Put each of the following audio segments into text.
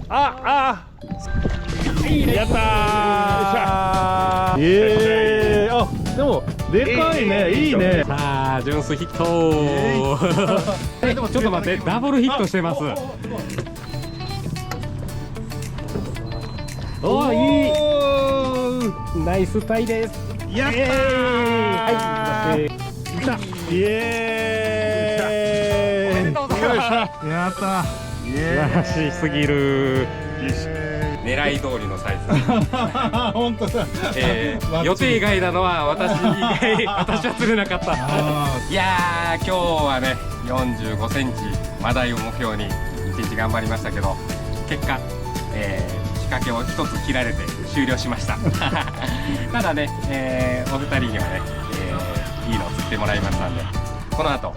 あやったー。あ、でもでかいね。いいね。さあ純粋ヒットちょっと待って、ダブルヒットしてます。おお、いいナイスタイです。やったー。はい、イエーイ。おめでとうございます。やった。素晴らしすぎる。狙い通りのサイズ。本当だ。予定外なのは私以外、私は釣れなかった。いやー、今日はね、45センチマダイを目標に一日頑張りましたけど、結果、仕掛けを一つ切られて終了しました。ただね、お二人にはね、いいのを釣ってもらいましたんで、この後、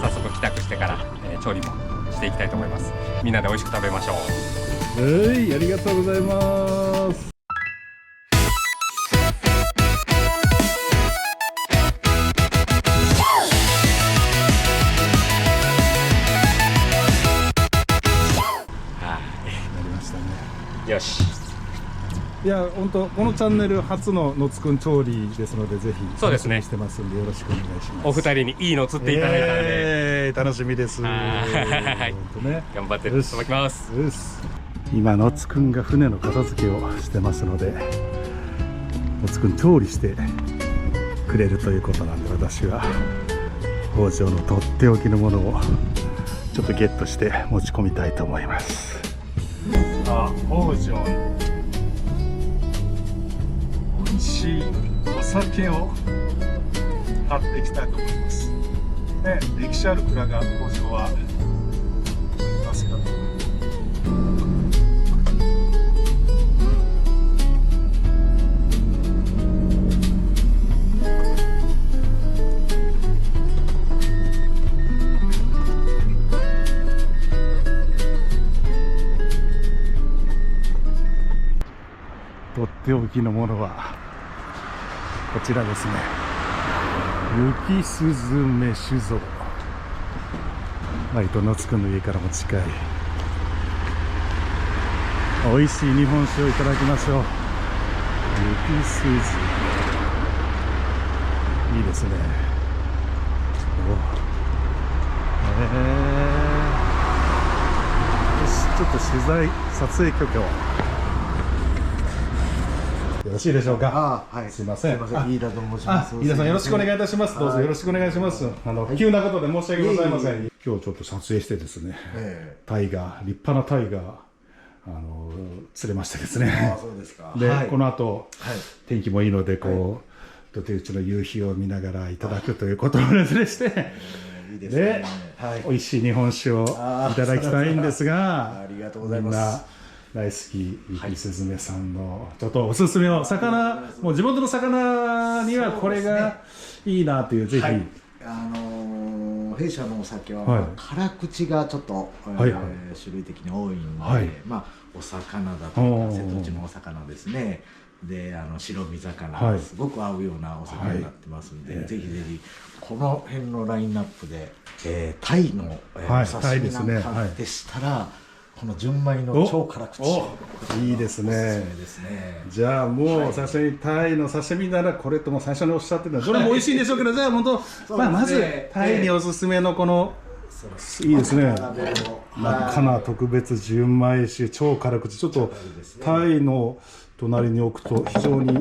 早速帰宅してから、調理もしていきたいと思います。みんなで美味しく食べましょう。ありがとうございます。よし。いや、本当このチャンネル初ののつくん調理ですので、ぜひそうですね、楽しみにしてますんでよろしくお願いします。お二人にいいのを釣っていただいたので、楽しみです。はい、本当ね、頑張っていただきます。今のつくんが船の片付けをしてますので、のつくん調理してくれるということなんで、私は北条のとっておきのものをちょっとゲットして持ち込みたいと思います。さあ、北条の美味しいお酒を買っていきたいと思います。ね、歴史ある蔵が北条はありますから。とっておきのものはこちらですね。雪スズメ酒造。割とのつくんの家からも近い美味しい日本酒をいただきましょう。雪スズメ、いいですね。ちょっと取材撮影許可をよろしいでしょうか。はい、すいません。飯田と申します。飯田さん、よろしくお願いいたします。どうぞよろしくお願いします。急なことで申し訳ございません。今日ちょっと撮影してですね、タイガー、立派なタイガー、釣れましてですね。そうですか。で、この後、天気もいいので、こう、土手打ちの夕日を見ながらいただくということをですねして、で、美味しい日本酒をいただきたいんですが、ありがとうございます。大好き雪スズメさんのちょっとおすすめの魚、もう地元の魚にはこれがいいなという、ぜひ、弊社のお酒は辛口がちょっと種類的に多いんで、まあお魚だとか瀬戸内のお魚ですね、で白身魚、すごく合うようなお酒になってますんで、ぜひぜひこの辺のラインナップでタイのお刺身なんかでしたら、この純米の超辛口、いいですね。じゃあもう最初にタイの刺身ならこれとも最初におっしゃってたどれも美味しいんでしょうけど、じゃあ本当まずタイにおすすめのこのいいですね、真っ赤な特別純米酒超辛口、ちょっとタイの隣に置くと非常に映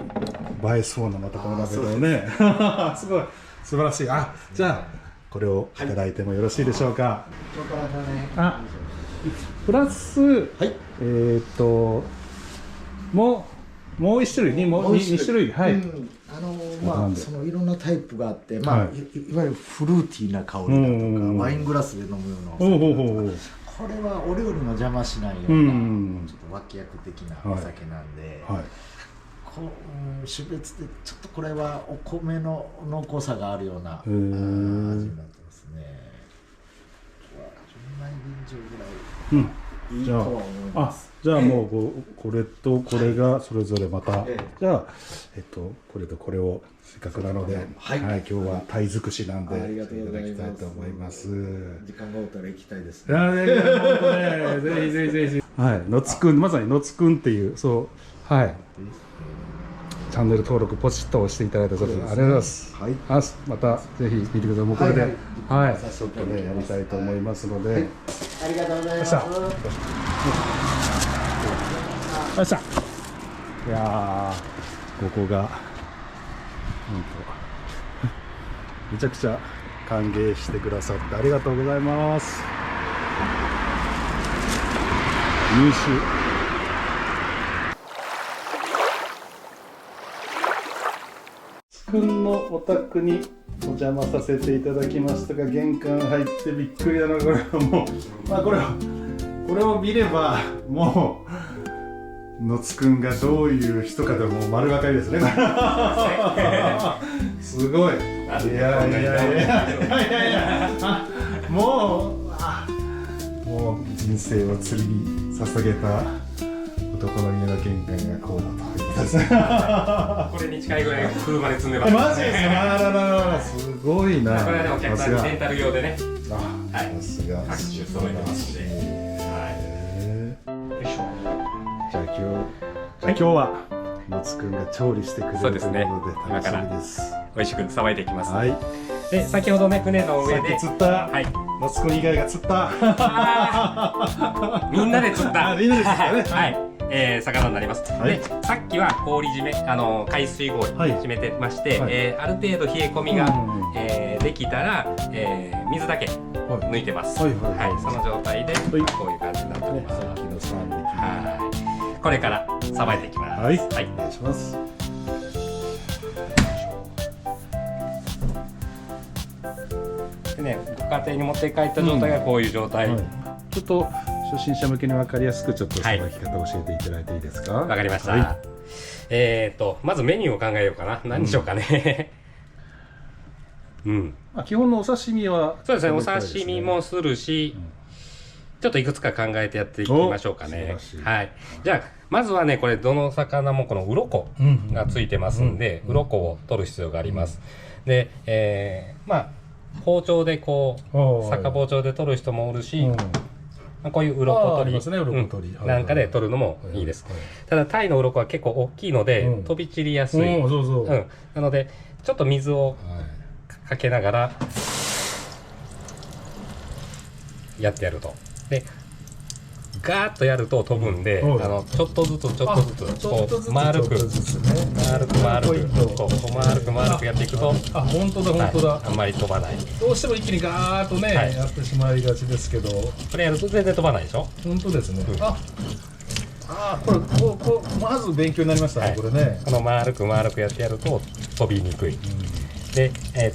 えそうな、またこの鍋をねすごい素晴らしい。じゃあこれをいただいてもよろしいでしょうか。プラス、もう一種類、2種類、まあそのいろんなタイプがあって、まあいわゆるフルーティーな香りだとか、ワイングラスで飲むようなお酒、これはお料理の邪魔しないようなちょっと脇役的なお酒なんで、種別でちょっとこれはお米の濃厚さがあるような味になってますね。純米吟醸ぐらいいいとは思います。じゃあもうこれとこれがそれぞれまた、じゃあこれとこれをせっかくなので、はい、今日は鯛尽くしなんでいただきたいと思います。時間があったら行きたいですね。本当ね、ぜひぜひぜひ。はい、のつくん、まさにのつくんっていう、そう、はい。チャンネル登録ポチッと押していただいたことでありがとうございます。はい、またぜひ見てください。もうこれで、はい、ちょっとねやりたいと思いますので。ありがとうございます。いやー、ここがめちゃくちゃ歓迎してくださってありがとうございます。入手。つくんのお宅にお邪魔させていただきましたが、玄関入ってびっくりだな。これはもう、まあこれを見ればもうのつくんがどういう人かでも丸分かりですね。すごい。いやもう人生を釣りに捧げた男の家の玄関がこうだと。これに近いぐらい車で積んでます。マジですか。すごいな。これはでもお客さんにレンタル用でね。はい。さすが。各種揃えてますんで。じゃあ今日はのつくんが調理してくれるということで楽しみです。美味しくさばいていきます。はい。で先ほどね船の上で釣った。はい。のつくん以外が釣った。みんなで釣った。みんなで釣ったね。はい。魚になります。でさっきは氷締め海水氷締めてまして、ある程度冷え込みができたら水だけ抜いてます。はい。その状態でこういう感じになっております。さっきの3匹。はい。これからさばいていきます。はい。お願いします。でね、ご家庭に持って帰った状態がこういう状態。ちょっと初心者向けに分かりやすくちょっとさばき方を教えていただいていいですか。わかりました。まずメニューを考えようかな。何でしょうかね。基本のお刺身はそうですね。お刺身もするし、ちょっといくつか考えてやっていきましょうかね。はい。じゃあまずはね、これどの魚もこの鱗がついてますんで、鱗を取る必要があります。で、包丁でこう逆包丁で取る人もおるし、こういう鱗取りなんかで取るのもいいです。ただタイの鱗は結構大きいので飛び散りやすい。なのでちょっと水をかけながらやってやると。でガーッとやると飛ぶんで、ちょっとずつこう丸くやっていくと、本当だ、あんまり飛ばない。どうしても一気にガーッとねやってしまいがちですけど、これやると全然飛ばないでしょ。本当ですね。これまず勉強になりましたね。これね、この丸くやってやると飛びにくい。で、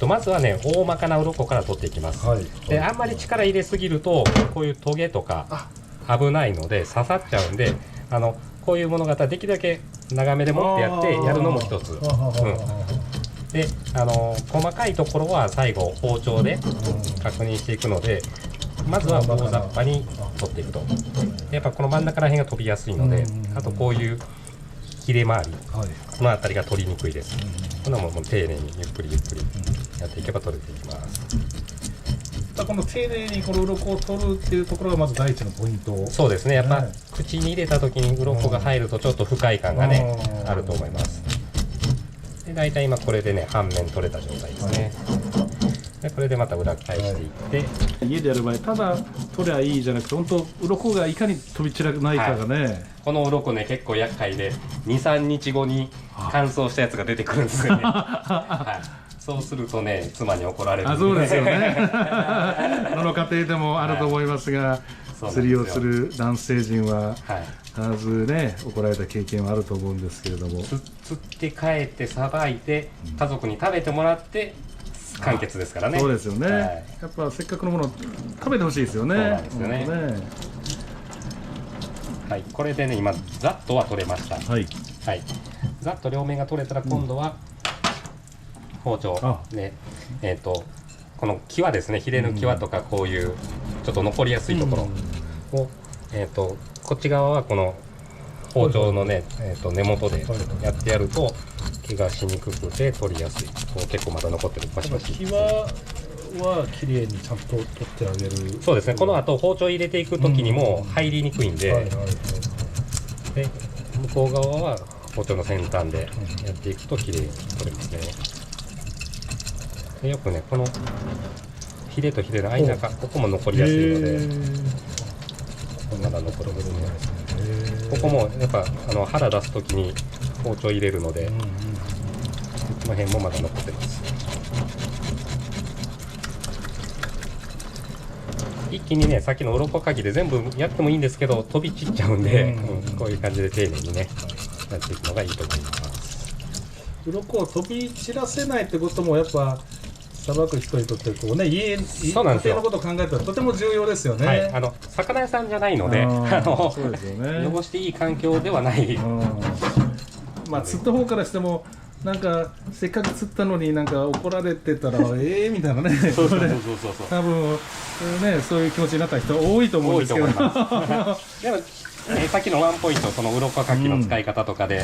まずはね大まかな鱗から取っていきます。であんまり力入れすぎるとこういうトゲとか危ないので刺さっちゃうんで、こういうものができるだけ長めで持ってやってやるのも一つ。で細かいところは最後包丁で確認していくので、まずは大雑把に取っていくと。やっぱこの真ん中ら辺が飛びやすいので、あとこういう切れ周りのあたりが取りにくいです。こんなもん丁寧にゆっくりやっていけば取れていきます。この丁寧にこの鱗を取るっていうところがまず第一のポイント。そうですね。やっぱ口に入れた時に鱗が入るとちょっと不快感がねあると思います。で大体今これでね半面取れた状態ですね。でこれでまた裏返していって、家でやる場合ただ取りゃいいじゃなくて、本当鱗がいかに飛び散らないかがね、この鱗ね結構厄介で 2,3 日後に乾燥したやつが出てくるんですよね。そうするとね妻に怒られるんで。そうですよね。どの家庭でもあると思いますが、釣りをする男性陣は必ずね怒られた経験はあると思うんですけれども、釣って帰ってさばいて家族に食べてもらって完結ですからね。そうですよね。やっぱせっかくのもの食べてほしいですよね。そうなんですよね。はい、これでね今ざっとは取れました。はい。ざっと両面が取れたら今度は包丁でこの際ですね、ヒレの際とかこういうちょっと残りやすいところをこっち側はこの包丁のね、根元でやってやると毛がしにくくて取りやすい。こう結構まだ残ってるバシバシ。際は綺麗にちゃんと取ってあげる。そうですね。この後包丁入れていく時にも入りにくいんで、で向こう側は包丁の先端でやっていくと綺麗に取れますね。でよくね、このヒレとヒレの間がここも残りやすいので、まだ残るんですね。ここもやっぱ腹出す時に包丁入れるので、この辺もまだ残ってます。一気にね、さっきの鱗かきで全部やってもいいんですけど飛び散っちゃうんで、こういう感じで丁寧にねやっていくのがいいと思います。鱗を飛び散らせないってこともやっぱさばく人にとってこうね、家庭のことを考えたらとても重要ですよね。はい、魚屋さんじゃないので、そうですよね。汚していい環境ではない。まあ釣った方からしてもなんかせっかく釣ったのになんか怒られてたらみたいなね。そう多分ね、そういう気持ちになった人多いと思うんですけど。でもさっきのワンポイント、その鱗かきの使い方とかで。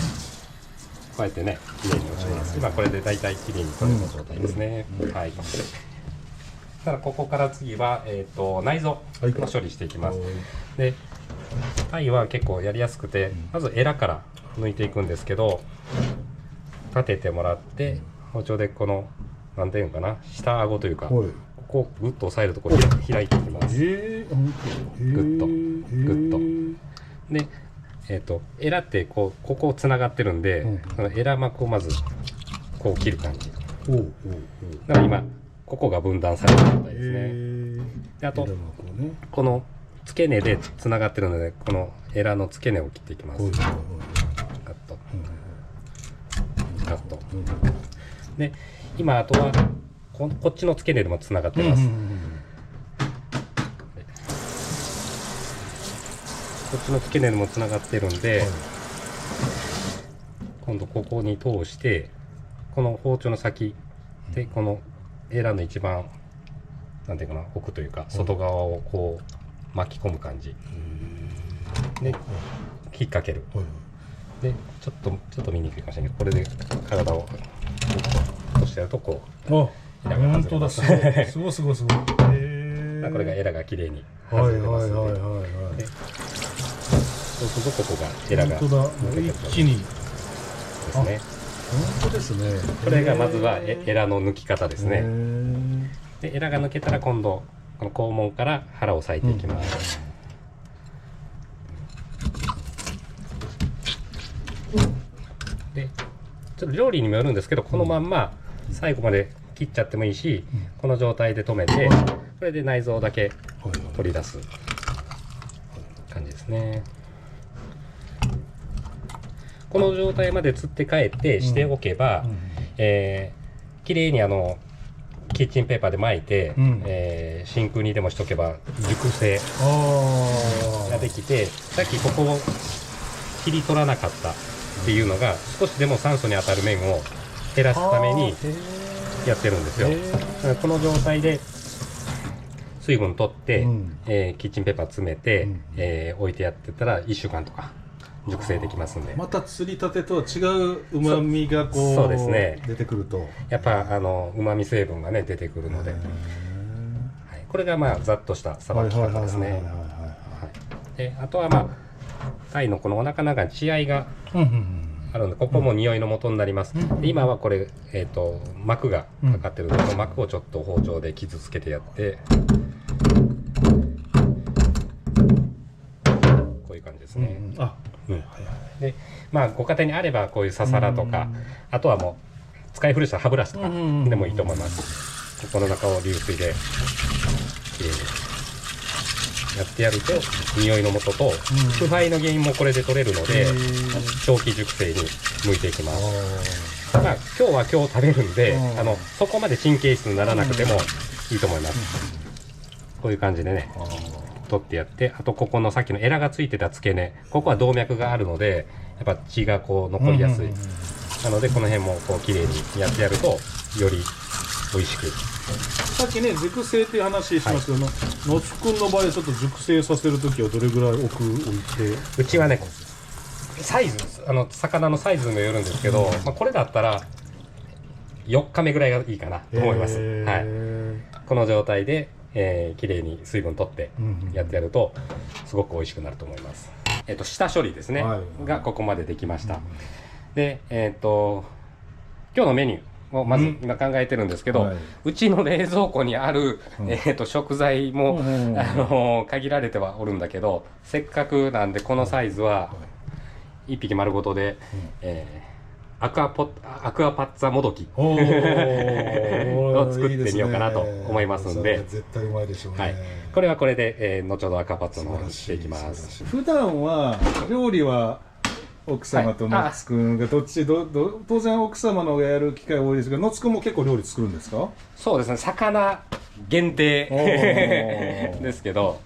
こうやってね、きれいに落ちます。今これで大体きれいに取れた状態ですね。はい。ただここから次は内臓の処理していきます。で、タイは結構やりやすくて、まずエラから抜いていくんですけど、立ててもらって包丁でこのなんていうのかな、下顎というか、ここをグッと押さえるとこう開いていきます。グッとグッと。で。エラってここつながってるんで、そのエラ膜をまずこう切る感じ。だから今ここが分断された状態ですね。であとこの付け根でつながってるので、このエラの付け根を切っていきます。カットカット。で今あとはこっちの付け根でもつながってます。こっちの付け根もつながってるんで、今度ここに通してこの包丁の先でこのエラの一番なんていうかな、奥というか外側をこう巻き込む感じで引っ掛ける。でちょっと見にくいかもしれないけど、これで体を落としてやるとこうエラが外れます。すごいすごいすごい。これがエラが綺麗に外れてますので。そうするとここがエラが一気にですね。本当ですね。これがまずはエラの抜き方ですね。でエラが抜けたら今度この肛門から腹を裂いていきます。でちょっと料理にもよるんですけど、このまんま最後まで切っちゃってもいいし、この状態で止めてこれで内臓だけ取り出す感じですね。この状態まで釣って帰ってしておけば、きれいにキッチンペーパーで巻いて、真空にでもしとけば熟成ができて、さっきここを切り取らなかったっていうのが少しでも酸素に当たる面を減らすためにやってるんですよ。この状態で水分取って、キッチンペーパー詰めて、置いてやってたら1週間とか熟成できますんで。また釣りたてとは違う旨味がこうそうですね、出てくるとやっぱ旨味成分がね出てくるので、これがまあざっとしたさばき方ですね。であとはまあタイのこのお腹の中に血合いがあるので、ここも匂いの元になります。で今はこれ、膜がかかってるので、膜をちょっと包丁で傷つけてやって、こういう感じですね。でまあご家庭にあればこういうササラとか、あとはもう使い古した歯ブラシとかでもいいと思います。ここの中を流水できれいにやってやると匂いの元と腐敗の原因もこれで取れるので、長期熟成に向いていきます。まあ今日は今日食べるんで、そこまで神経質にならなくてもいいと思います。こういう感じでね取ってやって、あとここのさっきのエラがついてた付け根、ここは動脈があるのでやっぱ血がこう残りやすい。なのでこの辺もこう綺麗にやってやるとより美味しくさっきね熟成っていう話しましたけど、野津くんの場合ちょっと熟成させるときはどれぐらい置いて。うちはねサイズ魚のサイズにもよるんですけど、まあ、これだったら4日目ぐらいがいいかなと思います。はい、この状態で、きれいに水分取ってやってやるとすごく美味しくなると思います。下処理ですね、がここまでできました。で今日のメニューをまず今考えてるんですけど、うちの冷蔵庫にある、食材も、限られてはおるんだけど、せっかくなんでこのサイズは1匹丸ごとで、アクアパッツァもどきを作ってみようかなと思いますんで、絶対うまいでしょうね。はい、これはこれで、後ほどアクアパッツァの方にしていきます。普段は料理は奥様と野津くんが当然奥様のやる機会多いですけど、野津くんも結構料理作るんですか？そうですね、魚限定ですけど、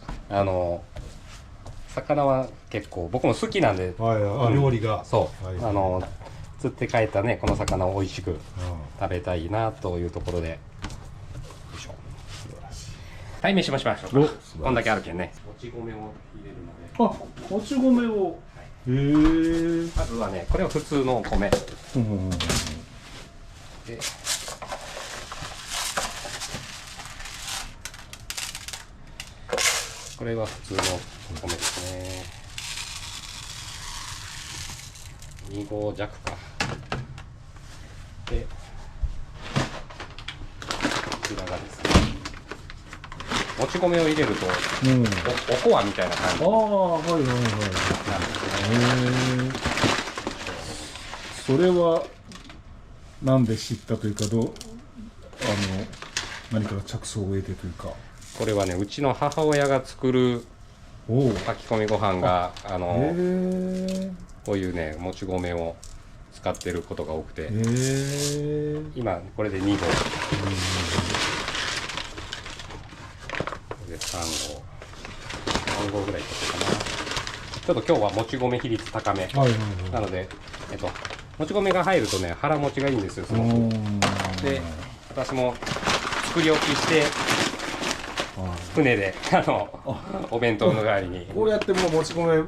魚は結構僕も好きなんで、料理がそう釣って帰ったねこの魚を美味しく食べたいなというところで、よいしょ、鯛めしもしましょうか。こんだけあるけんね。もち米を入れるので。もち米を。へえ。まずはねこれは普通のお米。でこれは普通のお米ですね。2合弱か。でこちらがですね、もち米を入れると、おこわみたいな感じになるんですね。それはなんで知ったというか、何か着想を得てというか。これはねうちの母親が作る炊き込みご飯がこういうねもち米を使ってることが多くて、今これで2合、これで3合ぐらいとかな。ちょっと今日はもち米比率高めなので、もち米が入るとね腹持ちがいいんですよすごく。で私も作り置きして船でお弁当の代わりにこうやってもうもち米が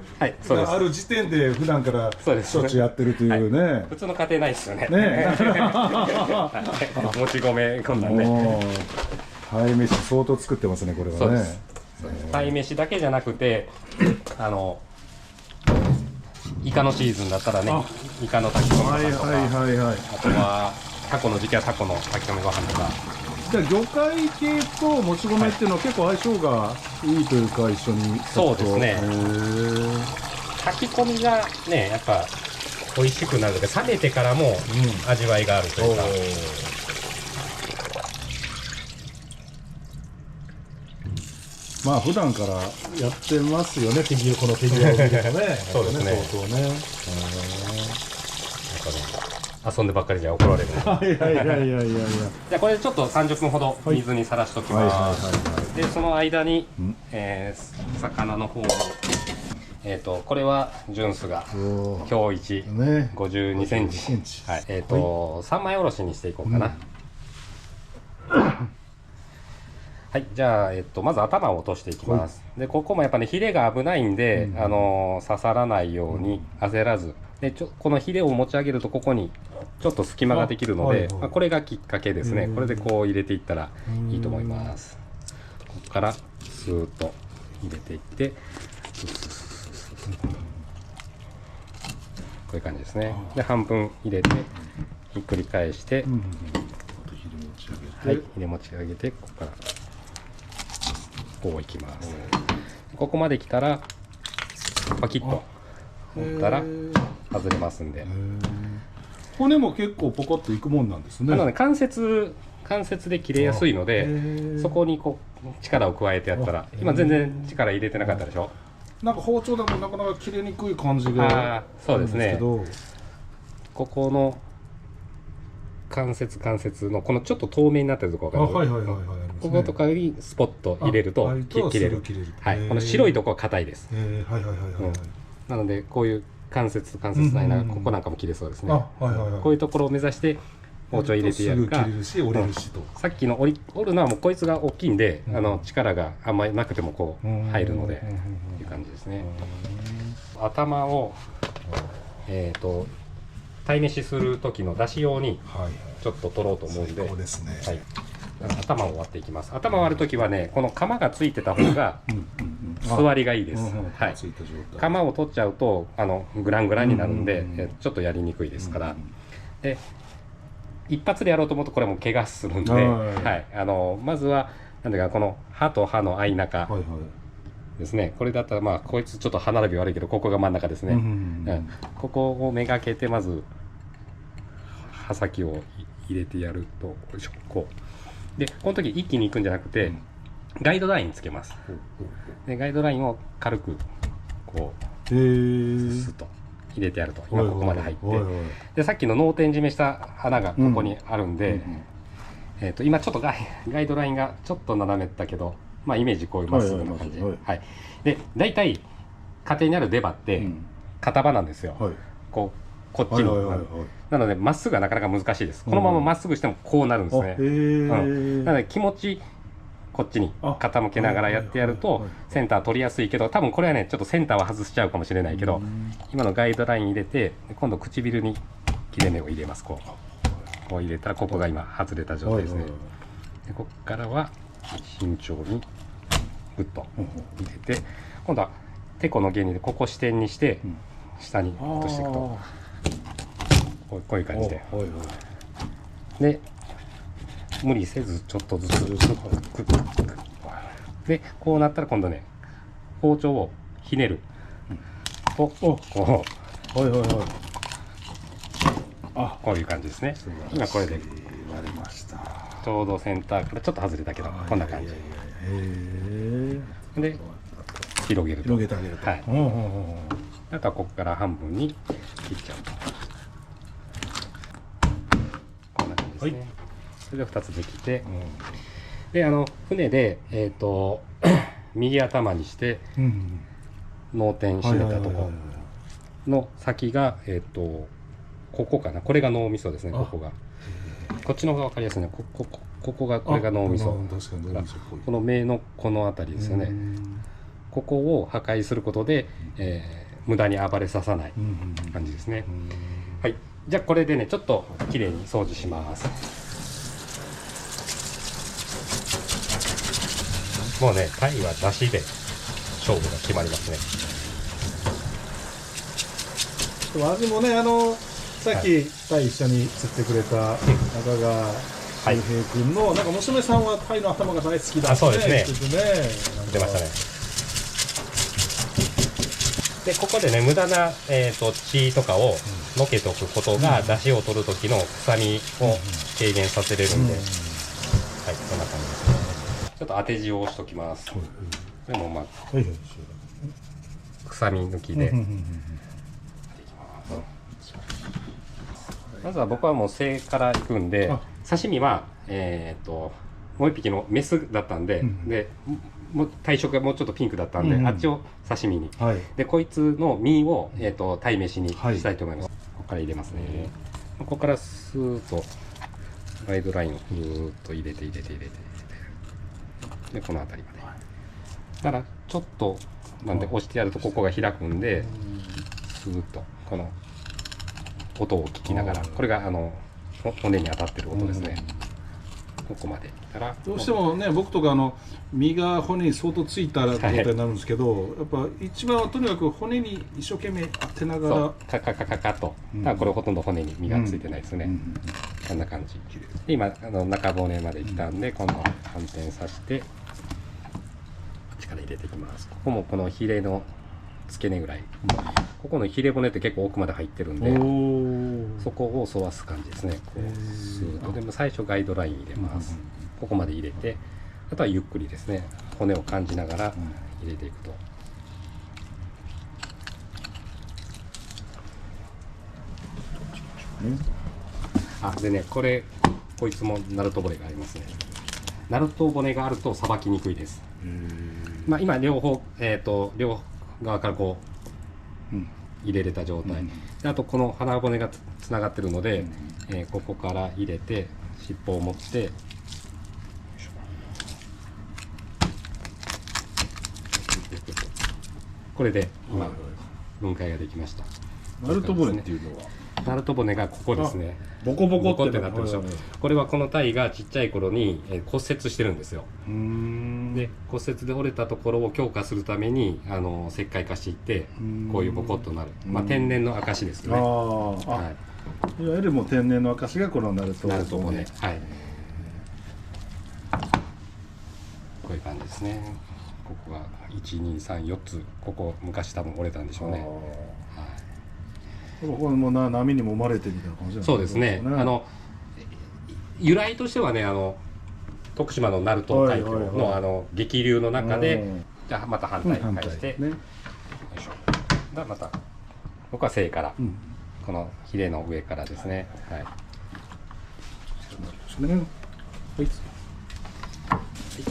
ある時点で普段からしょっちゅうやってるというね。普通の家庭ないですよね。もち米こんなんね。鯛めし相当作ってますねこれはね。鯛めしだけじゃなくてイカのシーズンだったらねイカの炊き込みご飯とか、あとはタコの時期はタコの炊き込みご飯とか。じゃあ魚介系ともち米っていうのは結構相性がいいというか、一緒に。そうですね。炊き込みがねやっぱ美味しくなるので、冷めてからも味わいがあるというか。まあ普段からやってますよね、この手際を見るとね。そうですね。相当ね。遊んでばっかりじゃ怒られる。いや。じゃあこれでちょっと30分ほど水にさらしときます。でその間に魚の方をこれは純粋が今日一52センチ。はい。3枚おろしにしていこうかな。はい、じゃあ、まず頭を落としていきます。でここもやっぱねヒレが危ないんで、刺さらないように焦らずでこのヒレを持ち上げるとここにちょっと隙間ができるので、これがきっかけですね。これでこう入れていったらいいと思います。ここからスーッと入れていってこういう感じですね。で半分入れてひっくり返して、はい、ヒレ持ち上げてここからこういきます。ここまで来たらパキッと持ったら外れますんで。骨も結構ポコッといくもんなんですね。関節で切れやすいので、そこにこう力を加えてやったら、今全然力入れてなかったでしょ。なんか包丁だとなかなか切れにくい感じが。そうですね。ここの関節のこのちょっと透明になってるところがある。こことかにスポッと入れると切れる。はい。この白いところは硬いです。なのでこういう関節と関節の間、ここなんかも切れそうですね。こういうところを目指して包丁入れてやるか、すぐ切れるし折れるしと、さっきの折るのはもうこいつが大きいんで、力があんまりなくてもこう入るのでっていう感じですね。頭を鯛めしする時の出し用にちょっと取ろうと思うんで、最高ですね。はい、頭を割っていきます。頭を割る時はね、この鎌がついてた方が座りがいいです。はい、鎌を取っちゃうとグラングランになるんで、ちょっとやりにくいですから。で一発でやろうと思うとこれも怪我するんで、はい、まずはなんだかこの歯と歯の間中ですね。これだったらまあこいつちょっと歯並び悪いけどここが真ん中ですね。ここをめがけてまず刃先を入れてやると、よいしょ、こうでこの時一気にいくんじゃなくて、ガイドラインつけます。でガイドラインを軽くこうスッと入れてやると、今ここまで入って、でさっきの脳天締めした穴がここにあるんで、今ちょっとガイドラインがちょっと斜めだけど、まあイメージこういうまっすぐな感じ。で大体家庭にある出刃って片刃なんですよ。こっちになのでまっすぐはなかなか難しいです。このまままっすぐしてもこうなるんですね。なので気持ちこっちに傾けながらやってやるとセンター取りやすいけど、多分これはねちょっとセンターは外しちゃうかもしれないけど、今のガイドライン入れて今度唇に切れ目を入れます。こう入れたらここが今外れた状態ですね。でここからは慎重にグッと入れて、今度はてこの原理でここ支点にして下に落としていくとこういう感じで、で無理せずちょっとずつでこうなったら今度ね包丁をひねるとこういう感じですね。今これでちょうどセンターからちょっと外れたけどこんな感じで広げると、広げてあげると、あとはここから半分に切っちゃうと、こんな感じですね。それで2つできて、で船で右頭にして脳天締めたとこの先がここかな、これが脳みそですね。ここがこっちの方が分かりやすいね。ここがこれが脳みそ、この目のこの辺りですよね。ここを破壊することで、無駄に暴れささない感じですね。はい、じゃあこれでねちょっときれいに掃除します。もうね鯛は出汁で勝負が決まりますね。味もねさっき鯛一緒に釣ってくれた中川周平君のなんか娘さんは鯛の頭が大好きだって、そうですね。出ましたね。でここでね無駄な血とかをのけとくことが出汁を取る時の臭みを軽減させれるんで、はい、こんな感じですね。ちょっと当て塩をしときます。でもまあ臭み抜きで。まずは僕はもう背からいくんで、刺身はもう一匹のメスだったんで、で体色がもうちょっとピンクだったんで、あっちを刺身に、でこいつの身を鯛めしにしたいと思います。ここから入れますね。ここからスーッとガイドラインをふーっと入れてでこの辺りまで。だからちょっとなんで押してやるとここが開くんで、スーッとこの音を聞きながら、これが骨に当たってる音ですね。ここまでたらどうしてもね僕とか身が骨に相当ついた状態になるんですけど、やっぱ一番はとにかく骨に一生懸命当てながらカカカカカと、これほとんど骨に身がついてないですね。こんな感じで今中骨まで来たんで、今度反転させて力入れていきます。ここもこのヒレの付け根ぐらい、ここのヒレ骨って結構奥まで入ってるんで、そこを沿わす感じですね。こうスーッと。でも最初ガイドライン入れます。ここまで入れて、あとはゆっくりですね骨を感じながら入れていくと、でねこいつもナルト骨がありますね。ナルト骨があるとさばきにくいです。まあ今両方両側からこう入れれた状態、であとこの腹骨がつながってるので、ここから入れて尻尾を持ってこれで今分解ができました。ナルト骨っていうのはナルト骨がここですね。ボコボコってなってるでしょ。これはこのタイがちっちゃい頃に骨折してるんですよ。で骨折で折れたところを強化するために石灰化していってこういうボコッとなる、まあ、天然の証ですね。はい、いわゆるもう天然の証がこのナルト骨。はい、こういう感じですね。ここが1234つ、ここ昔多分折れたんでしょうね。ここも波に揉まれてみたいな感じなんですね。そうですね。由来としてはね、徳島の鳴門海峡の激流の中で、じゃあまた反対に返して、よいしょ。でまた僕は正から、このヒレの上からですね。はい。はい。い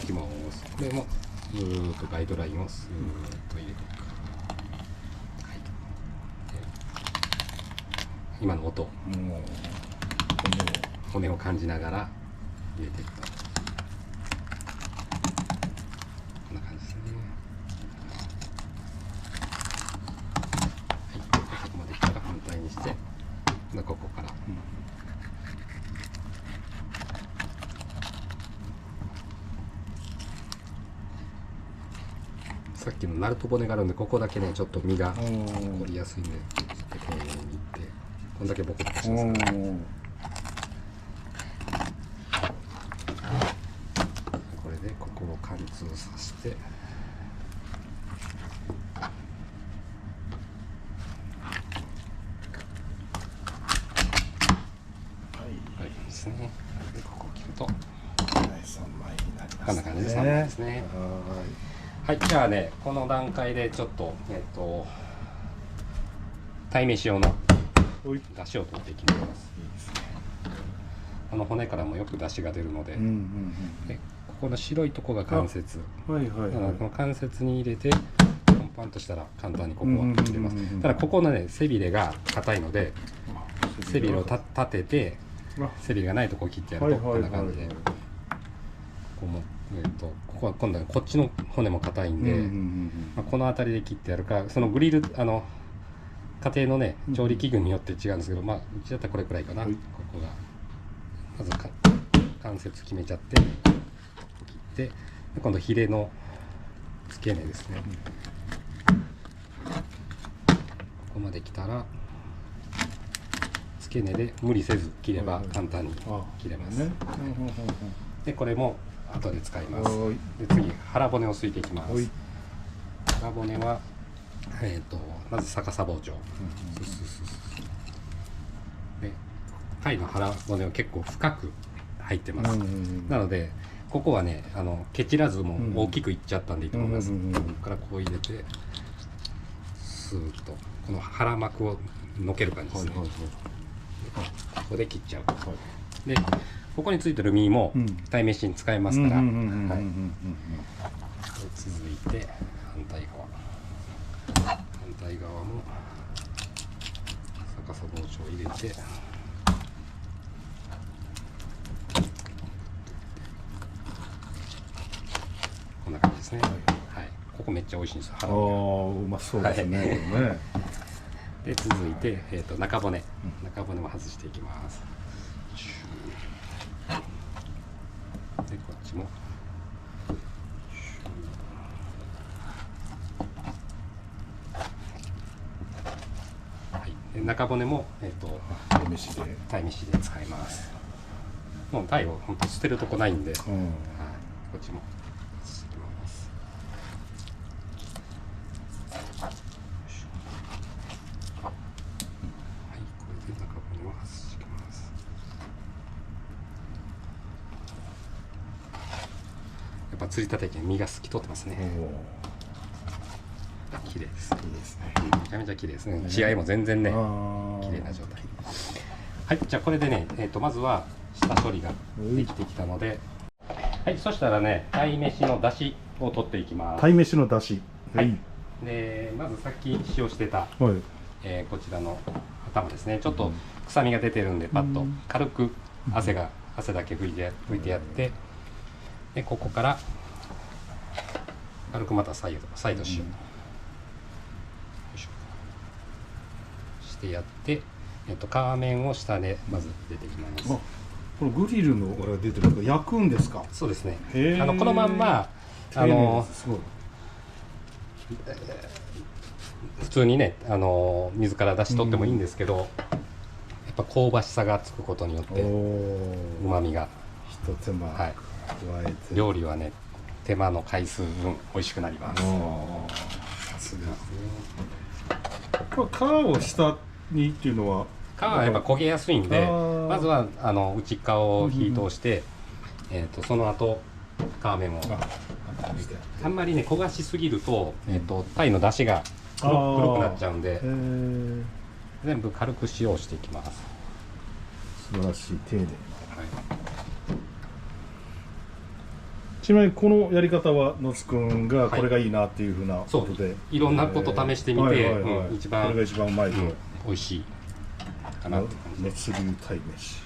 きます。これもずーっとガイドラインをスーッと入れていく。はい。今の音、骨を感じながら入れていくと。こんな感じですね。はい。ここまで来たら反対にして、ここから。さっきのナルト骨があるんで、ここだけねちょっと身が凝りやすいんで、丁寧にいってこんだけボコッとしますから、これでここを貫通させて、はいですね。でここを切るとこんな感じで3枚ですね。はい、じゃあね、この段階でちょっと鯛めし用の出汁を取っていきます。骨からもよく出汁が出るので、でここの白いとこが関節、この関節に入れてパンパンとしたら簡単にここは切れます。ただここのね背びれが硬いので、背びれを立てて背びれがないとこを切ってやるとこんな感じで、ここもここは今度はこっちの骨も硬いんで、この辺りで切ってやるか、そのグリル家庭のね調理器具によって違うんですけど、うちだったらこれくらいかな。ここがまず関節決めちゃって切って、今度ヒレの付け根ですね。ここまで来たら付け根で無理せず切れば簡単に切れます。でこれも後で使います。で次腹骨をすいていきます。腹骨はまず逆さ包丁。で貝の腹骨は結構深く入ってます。なのでここはね蹴散らずも大きくいっちゃったんでいいと思います。ここからこう入れてスーッとこの腹膜をのける感じですね。ここで切っちゃう。でここについてる身も鯛めしに使えますから、続いて反対側も逆さ包丁を入れて、こんな感じですね。はい、ここめっちゃ美味しいんですよ。腹骨。うまそうですね。で続いて中骨も外していきます。でこっちもはい、で中骨も鯛めしで使います。もう鯛を本当捨てるとこないんで、はい、こっちも捨てます。はい、これで中骨を外していきます。やっぱ釣りたて系身が透き通ってますね。綺麗です。めちゃめちゃ綺麗ですね。血合いも全然ね綺麗な状態。はい、じゃあこれでねまずは下処理ができてきたので、はい、そしたらね鯛めしの出汁を取っていきます。鯛めしの出汁。はい。でまずさっき塩してたこちらの頭ですね、ちょっと臭みが出てるんでパッと軽く汗だけ拭いてやって、でここから軽くまた再度塩、よいしょしてやって、皮面を下でまず出てきます。このグリルのが出てるの焼くんですか？そうですね。ここのまんま普通にね水から出し取ってもいいんですけど、やっぱ香ばしさがつくことによって旨味が一手間加えて、料理はね手間の回数分美味しくなります。さすが。これ皮を下にっていうのは皮はやっぱ焦げやすいんで、まずは内側を火通して、その後皮面をあんまりね焦がしすぎると、鯛の出汁が黒くなっちゃうんで、全部軽く塩をしていきます。素晴らしい、丁寧に。ちなみにこのやり方は野津くんがこれがいいなっていうふうなことで、いろんなこと試してみて、一番これが一番うまいと、美味しいかなって感じ。熱流鯛飯。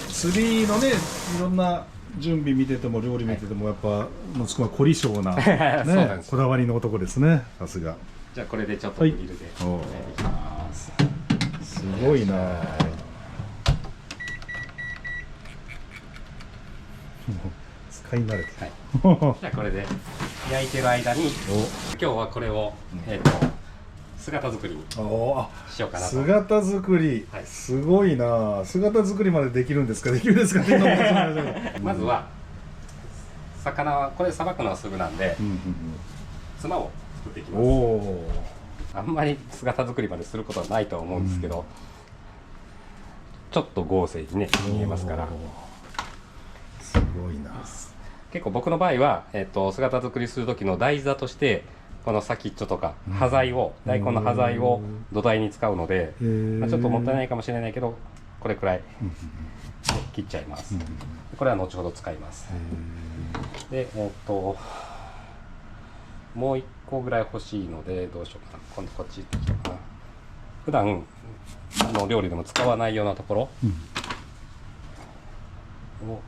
釣りのね、いろんな準備見てても料理見ててもやっぱ野津くんは凝り性なね、こだわりの男ですね。さすが。じゃあこれでちょっとグリルで焼いていきます。すごいな。使い慣れて。じゃあこれで焼いてる間に今日はこれを姿作りにしようかなと。姿作り、すごいな。姿作りまでできるんですか？できるんですか？まずは魚はこれさばくのはすぐなんで、つまを作っていきます。あんまり姿作りまですることはないとは思うんですけど、ちょっと豪勢にね見えますから。すごいな。結構僕の場合は、姿作りする時の台座としてこの先っちょとか端材を、大根の端材を土台に使うので、ちょっともったいないかもしれないけどこれくらい切っちゃいます。これは後ほど使います。でもう1個ぐらい欲しいのでどうしようかな。今度こっち行ってきたかな。普段の料理でも使わないようなところを、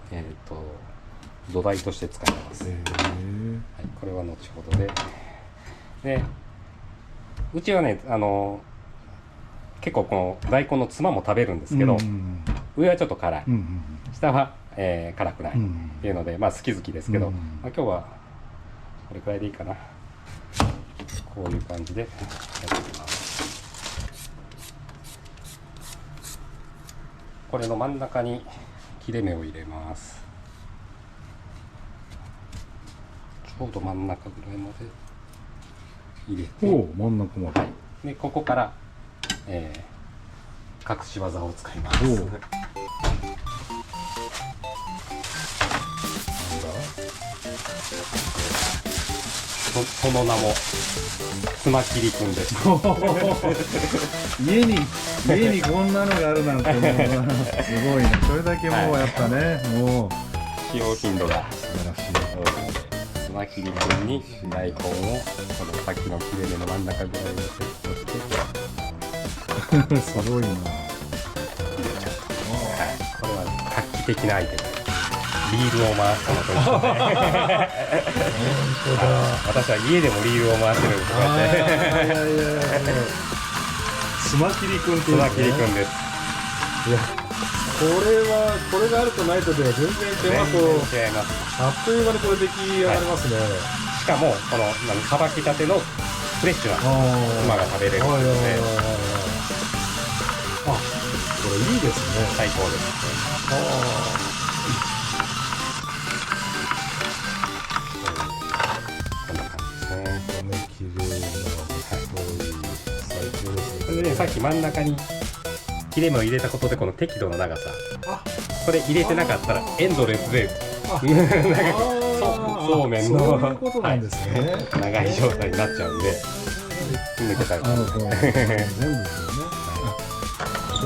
土台として使います。これは後ほどで、うちはね結構この大根のつまも食べるんですけど、上はちょっと辛い、下は、辛くないっていうので、まあ好き好きですけど、今日はこれくらいでいいかな。こういう感じでやっていきます。これの真ん中に切れ目を入れます。ちょうど真ん中ぐらいまで入れて、真ん中まで、でここから、隠し技を使います。その名もつま切りくんです。家にこんなのがあるなんて、もうすごいね。それだけもうやっぱね、もう使用頻度が素晴らしい。つま切りくんに大根をこのさっきの切れ目の真ん中ぐらいにセットしてすごいな。これは画期的なアイテム。リールを回すのと一緒で私は家でもリールを回してるんです。つま切りくんってつま切りくんです。いや、これがあるとないとでは全然手間と違います。あっという間にこれ出来上がりますね。しかもこのさばきたてのフレッシュなつまが食べれるので、これいいですね。最高です。さっき真ん中に切れ目を入れたことでこの適度な長さ、これ入れてなかったらエンドレスでそうめんの長い状態になっちゃうんで抜けたり全部切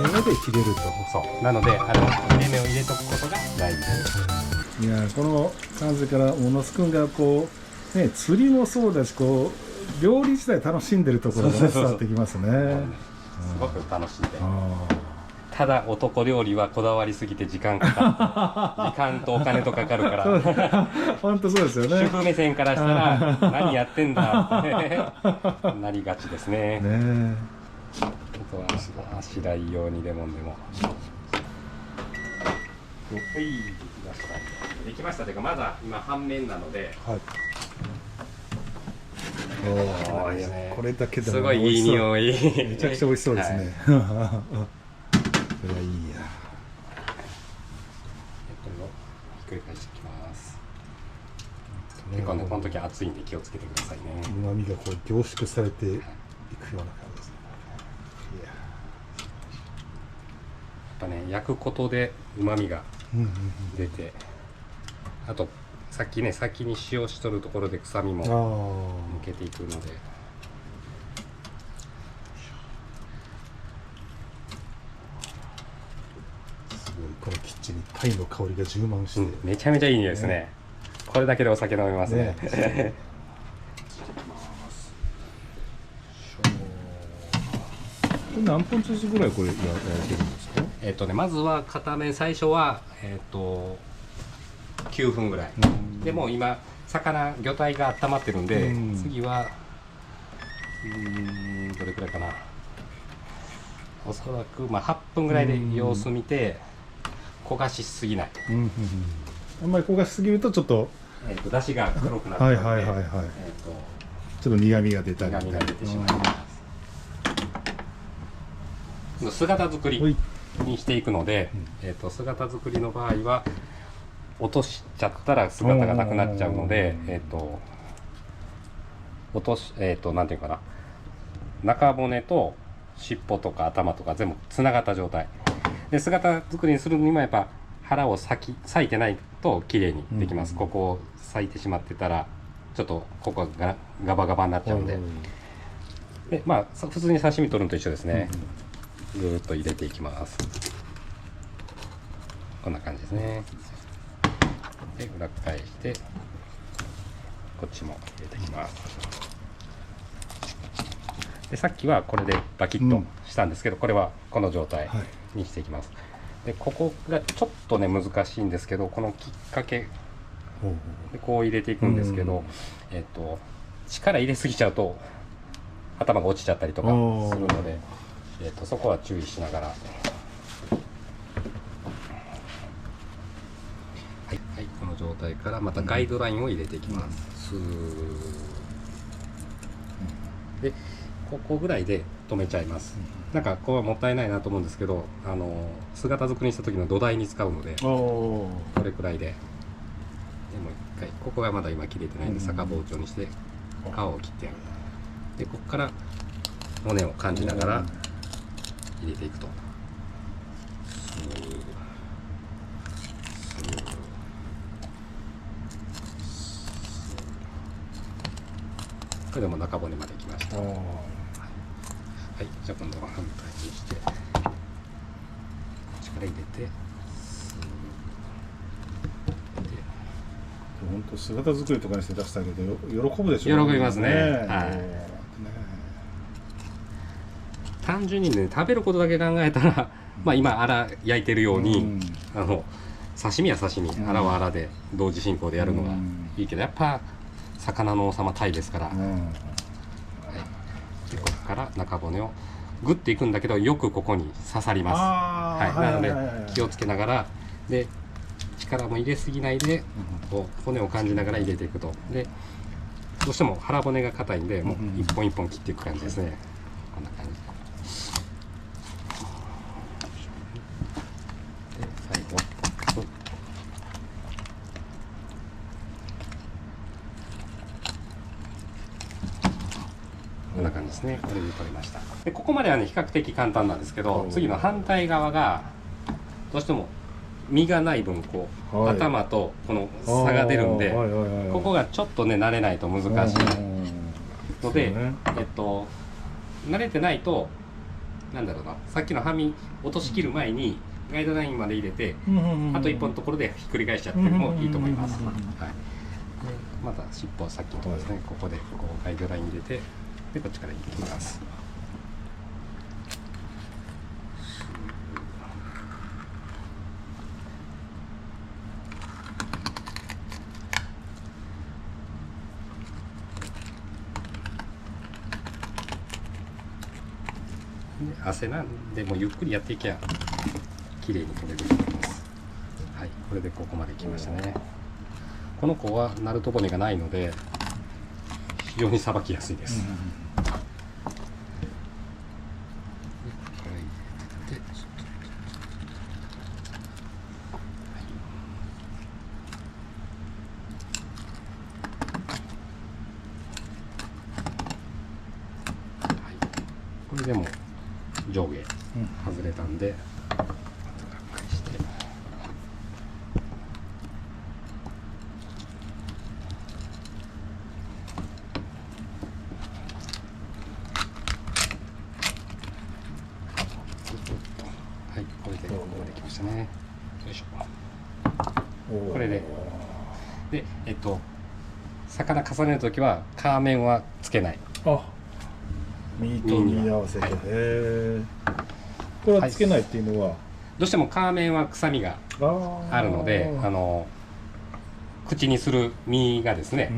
れ目で切れると。そうなので切れ目を入れとくことが大事です。いや、この感じから小野津くんがこうね、釣りもそうだし、こう料理自体楽しんでるところがね伝わってきますね。すごく楽しんで。ただ男料理はこだわりすぎて時間かかる。時間とお金とかかるから。本当そうですよね。主婦目線からしたら何やってんだってなりがちですね。ね。あとは白いようにレモンでも。はい、できました。できましたというかまだ今半面なので。はい。おいやこれだけでもすごいいい匂い。めちゃくちゃ美味しそうですね。これはいいや。これをひっくり返していきます。結構ねこの時熱いんで気をつけてくださいね。旨味がこう凝縮されていくような感じですね。やっぱね焼くことで旨味が出て、あとさっきね先に塩しとるところで臭みも抜けていくので。すごいこのキッチンにタイの香りが充満して、めちゃめちゃいい匂いですね。これだけでお酒飲めますね。これ何分ずつぐらいこれ焼いてるんですか？まずは片面最初は9分ぐらい。でも今魚体が温まってるんで、次はどれくらいかな。おそらく8分ぐらいで様子見て焦がしすぎない。あんまり焦がしすぎるとちょっと出汁が黒くなってるので、ちょっと苦味が出たり、苦味が出てしまいます。姿作りにしていくので、姿作りの場合は落としちゃったら姿がなくなっちゃうので、なんていうかな、中骨と尻尾とか頭とか全部つながった状態で姿作りにするにもやっぱ腹を裂いてないと綺麗にできます。ここを裂いてしまってたらちょっとここがガバガバになっちゃうんで、でまあ普通に刺身取るのと一緒ですね。ぐーっと入れていきます。こんな感じですね。で裏返してこっちも入れていきます。でさっきはこれでバキッとしたんですけど、これはこの状態にしていきます。でここがちょっとね難しいんですけど、このきっかけでこう入れていくんですけど、力入れすぎちゃうと頭が落ちちゃったりとかするので、そこは注意しながら。はい、はい、この状態からまたガイドラインを入れていきます。スーでここぐらいで止めちゃいます。なんかここはもったいないなと思うんですけど、姿作りにした時の土台に使うのでこれくらいで。でもう一回ここがまだ今切れてないんで逆包丁にして皮を切ってやる。でここから骨を感じながら入れていくと。これでも中骨まで来ました。はい、じゃあ今度は反対にして力入れて本当姿作りとかにして出してあげると喜ぶでしょうね。喜びますね。はい。単純にね食べることだけ考えたらまあ今アラ焼いてるように、刺身は刺身、アラはアラで同時進行でやるのがいいけど、やっぱ魚の王様タイですから、はい、でここから中骨をグッていくんだけどよくここに刺さります。はい、なので気をつけながらで力も入れすぎないでこう骨を感じながら入れていくと。でどうしても腹骨が硬いんでもう一本一本切っていく感じですね。こんな感じで。最後こんな感じですね。これで取れました。でここまではね比較的簡単なんですけど、次の反対側がどうしても身がない分こう、頭とこの差が出るんで、ここがちょっとね慣れないと難しいので、慣れてないとなんだろうな、さっきの半身落としきる前にガイドラインまで入れて、あと1本のところでひっくり返しちゃってもいいと思います。はい。また尻尾をさっきとですね、ここでこうガイドライン入れて、でこっちから行きます。汗なんでもうゆっくりやっていけば綺麗に取れると思います。はい、これでここまで来ましたね。この子はナルト骨がないので非常にさばきやすいです。これでも上下外れたんで、あとがっかりして、はい、これでここまできましたね。よいしょ。これで魚重ねるときは皮面はつけない。あ、身と身合わせて、はい、これはつけないっていうのは、どうしても皮面は臭みがあるので、口にする身がですね、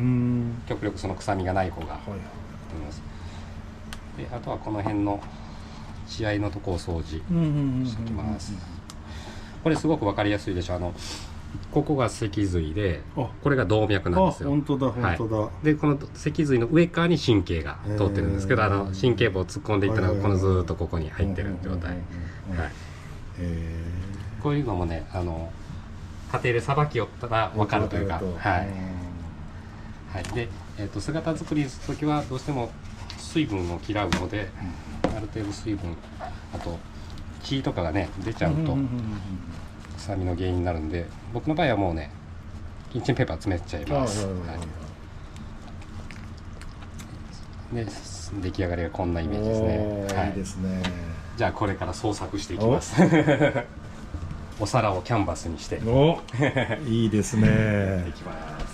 極力その臭みがない方がいいと思います。で、あとはこの辺の血合いのとこを掃除しておきます。これすごく分かりやすいでしょ。ここが脊髄で、これが動脈なんですよ。本当だ本当だ。はい、でこの脊髄の上側に神経が通ってるんですけど、神経棒を突っ込んでいったらこのずーっとここに入ってる状態。はい。こういうのもね、家庭でさばきよったら分かるというか、はい。はい。で、姿作りするときはどうしても水分を嫌うので、ある程度水分、あと血とかがね出ちゃうと臭みの原因になるんで、僕の場合はもうねキッチンペーパー詰めちゃいます。はい、で出来上がりがこんなイメージですね。はい、いいですね。じゃあこれから創作していきます。お皿をキャンバスにして。いいですね。いきます。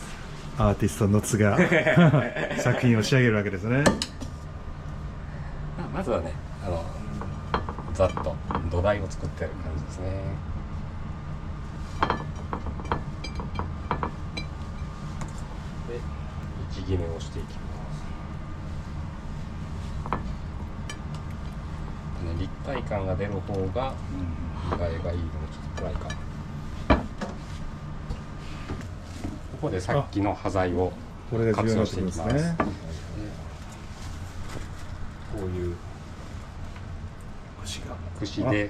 アーティストの津が作品を仕上げるわけですね。まずはね、ざっと土台を作ってやる感じですね。で、位置決めをしていきます。立体感が出る方が見栄えがいいので、ちょっと暗いか。ここでさっきの端材を活用していきます。こういう串で切っちゃって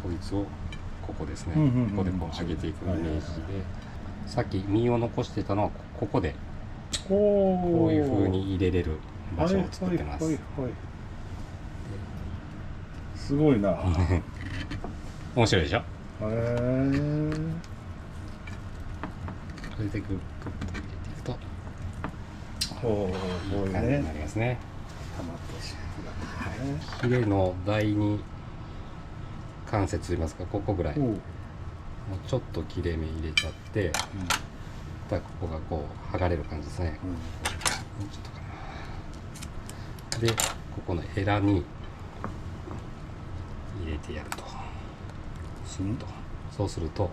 こいつをここですね、ここでこう上げていくイメージで、さっき身を残してたのはここでこういう風に入れれる場所を作ってます。すごいな。面白いでしょ。これでグッと入れていくとこういう感じになりますね。ヒレの第二関節といいますか、ここぐらいもうちょっと切れ目入れちゃって、ここがこう剥がれる感じですね。もうちょっとかな。でここのエラに入れてやると、スンと、そうすると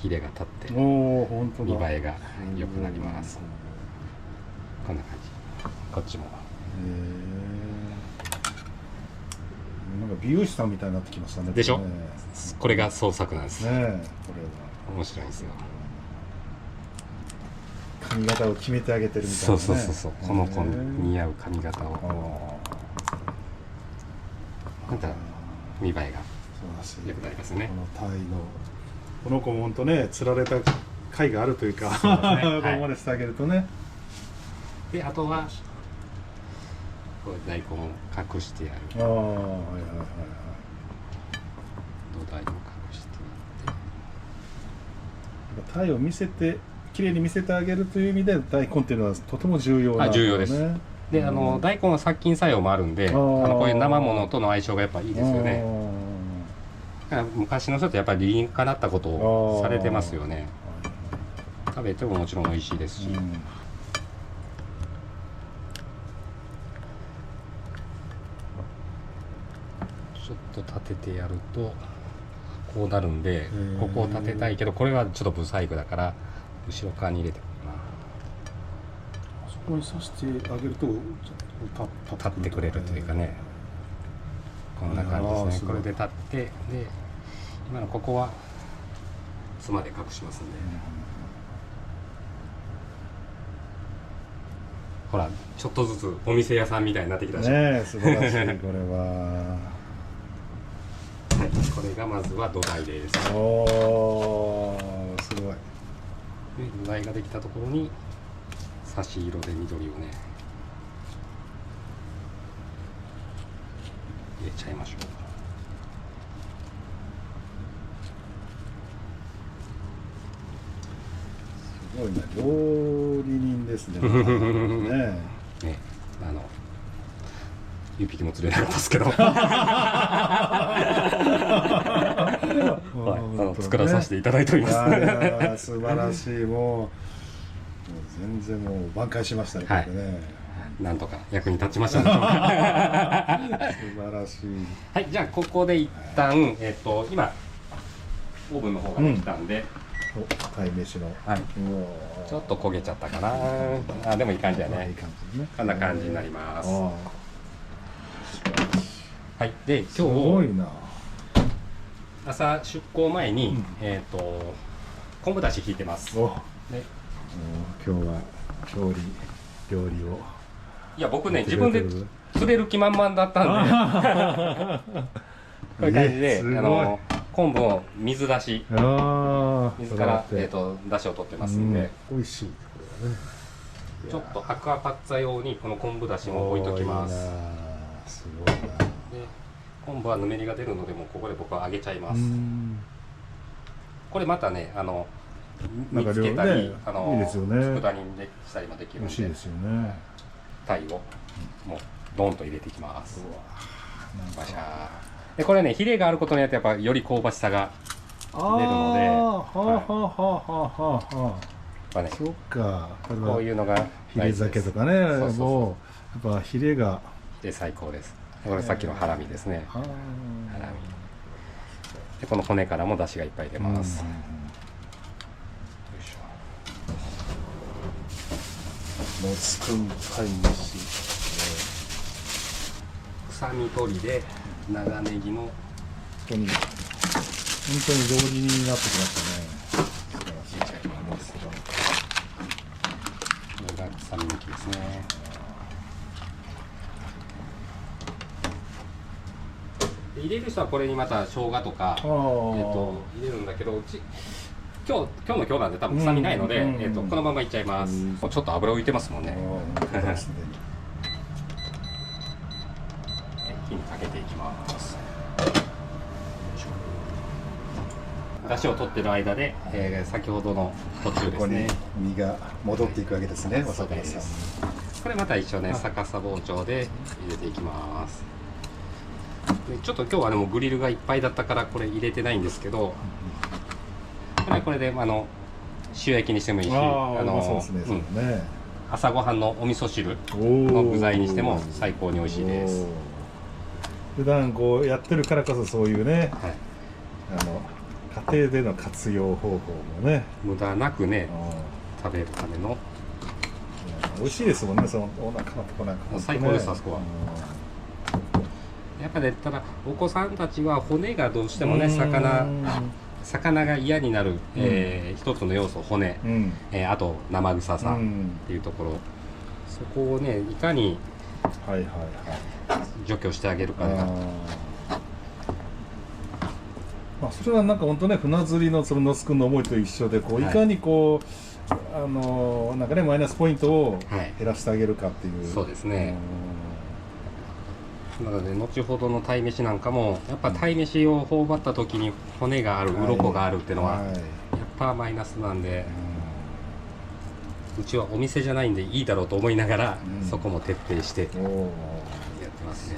ヒレが立って見栄えが良くなります。こんな感じ。こっちもなんか美容師さんみたいになってきましたね。でしょ。これが創作なんですね。これは面白いですよ。髪型を決めてあげてるみたいな、ね。そうこの子に似合う髪型をまた見栄えが良くなりますね。このタイのこの子も本当ね、釣られた甲斐があるというか、ここまでしてあげるとね。で、あとはこれ大根を隠してやる。土台を隠して。鯛を見せてきれいに見せてあげるという意味で大根っていうのはとても重要なんですね。重要です。で大根は殺菌作用もあるんでこういう生ものとの相性がやっぱいいですよね。昔の人ってやっぱり理にかなったことをされてますよね。食べてももちろん美味しいですし、ちょっと立ててやるとこうなるんで、ここを立てたいけどこれはちょっと不細工だから後ろ側に入れてそこに刺してあげると立ってくれるというかね、こんな感じですね。これで立ってで今のここは妻で隠しますんで、ほらちょっとずつお店屋さんみたいになってきたしね。素晴らしいこれは。はい、これがまずは土台です。おお、すごい。で土台ができたところに差し色で緑をね入れちゃいましょう。すごいね、料理人ですね。ね、一匹も釣れなかったですけど作らさせていただいております。素晴らしい。もう全然もう挽回しましたね。はい、これね、なんとか役に立ちましたでしょうか。素晴らしい。はい、じゃあここで一旦今オーブンの方ができたんで、鯛めしの、はい、ちょっと焦げちゃったかな。でもいい感じだね。いい感じね。こんな感じになります。はい、で今日すごいな。朝出港前に、昆布だし引いてます。で今日は料理を。いや僕ね自分で釣れる気満々だったんでこういう感じで昆布を水出し水から出汁を取ってますんで、美味しい。これはね、ちょっとアクアパッツァ用にこの昆布だしも置いときます。すごいな。で昆布はぬめりが出るのでもうここで僕は揚げちゃいます。これまたね煮つけたり、いいですよね。佃煮にしたりもできるんで、美味しいですよね。鯛をもうドンと入れていきます。バシャー。でこれねヒレがあることによってやっぱより香ばしさが出るので、そっか。こういうのがヒレ酒とかね、もうやっぱヒレが最高です。これさっきのハラミですね。ハラミ。でこの骨からも出汁がいっぱい出ます。もつくん鯛めし、臭み取りで長ネギの本当に料理人になってきましたね。素晴らしい。これが臭み抜きですね。入れる人はこれにまた生姜とか入れるんだけど、今日の今日なんで多分臭みないのでこのままいっちゃいます。ちょっと油浮いてますもんね。火にかけていきます。出汁を取ってる間で、先ほどの途中ですね。ここに身が戻っていくわけですね。お魚さん。これまた一緒ね逆さ包丁で入れていきます。でちょっと今日はもうグリルがいっぱいだったからこれ入れてないんですけど、これで塩焼きにしてもいいし、朝ごはんのお味噌汁の具材にしても最高に美味しいです。普段こうやってるからこそそういうね、家庭での活用方法もね無駄なくね食べるための美味しいですもんね。そのお腹のとこなんか最高です。あそこはやっぱね、ただお子さんたちは骨がどうしてもね魚が嫌になる一つの要素、骨、あと生臭さっていうところ、そこをねいかに除去してあげるかが、それはなんか本当ね、船釣りのその野津君の思いと一緒で、こういかにこうなんかねマイナスポイントを減らしてあげるかっていう。そうですね。なので後ほどの鯛めしなんかもやっぱ鯛めしを頬張った時に骨がある、鱗があるっていうのはやっパーマイナスなんで、うちはお店じゃないんでいいだろうと思いながら、そこも徹底してやってますね。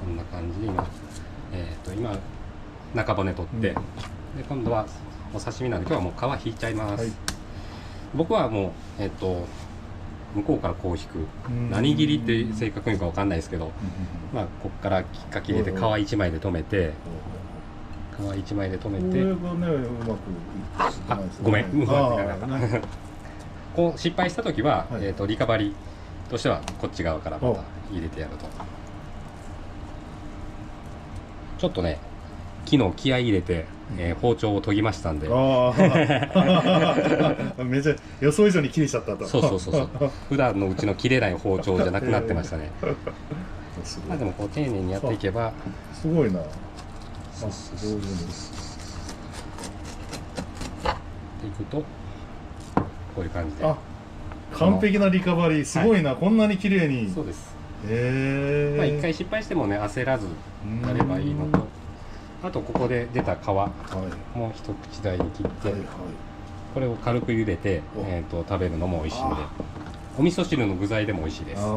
こんな感じで今中骨取って、で今度はお刺身なんで今日はもう皮引いちゃいます。僕はもう向こうからこう引く、何切りって正確にか分かんないですけど、まあここからきっかけ入れて皮1枚で止めて、皮1枚で止めて、あ、ごめん、こう失敗した時は、リカバリーとしてはこっち側からまた入れてやると。ちょっとね、昨日気合い入れて、包丁を研ぎましたんで。めちゃ予想以上に切れちゃったと。そう普段のうちの切れない包丁じゃなくなってましたね。まあでもこう丁寧にやっていけばすごいな。上手ですいくとこういう感じで、完璧なリカバリー、すごいな、こんなに綺麗に。そうです。まあ一回失敗してもね、焦らずやればいいのと、あとここで出た皮も一口大に切って、これを軽く茹でて食べるのも美味しいんで、お味噌汁の具材でも美味しいです。今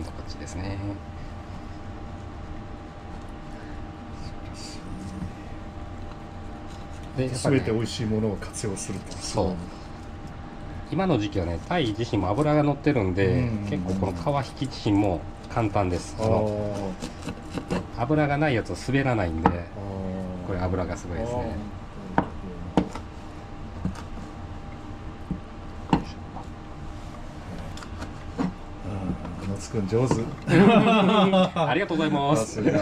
度こっちですね。すべて美味しいものを活用すると。そう。今の時期はね、タイ自身も脂が乗ってるんで、結構この皮引き自身も簡単です。脂がないやつは滑らないんで、これ脂がすごいですね。夏くん上手。ありがとうございます。すごい。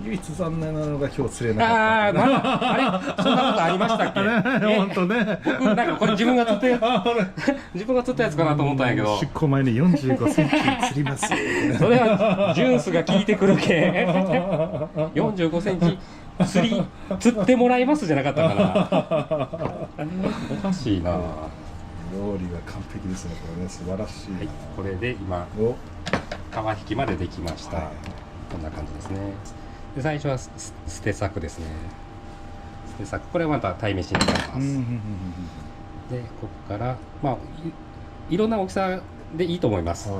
唯一残念なのが今日釣れなかった。あれそんなことありましたっけ？本当ね。僕なんかこれ自分が釣ったやつかなと思ったんやけど。出航前に45センチ釣ります。それはジュンスが聞いてくるけ。45センチ釣ってもらいますじゃなかったかな。おかしいな。料理は完璧ですね。これね、素晴らしい。これで今皮引きまでできました。こんな感じですね。で最初は捨て作ですね。捨て作、これはまた鯛めしになります。でここからまあいろんな大きさでいいと思います。で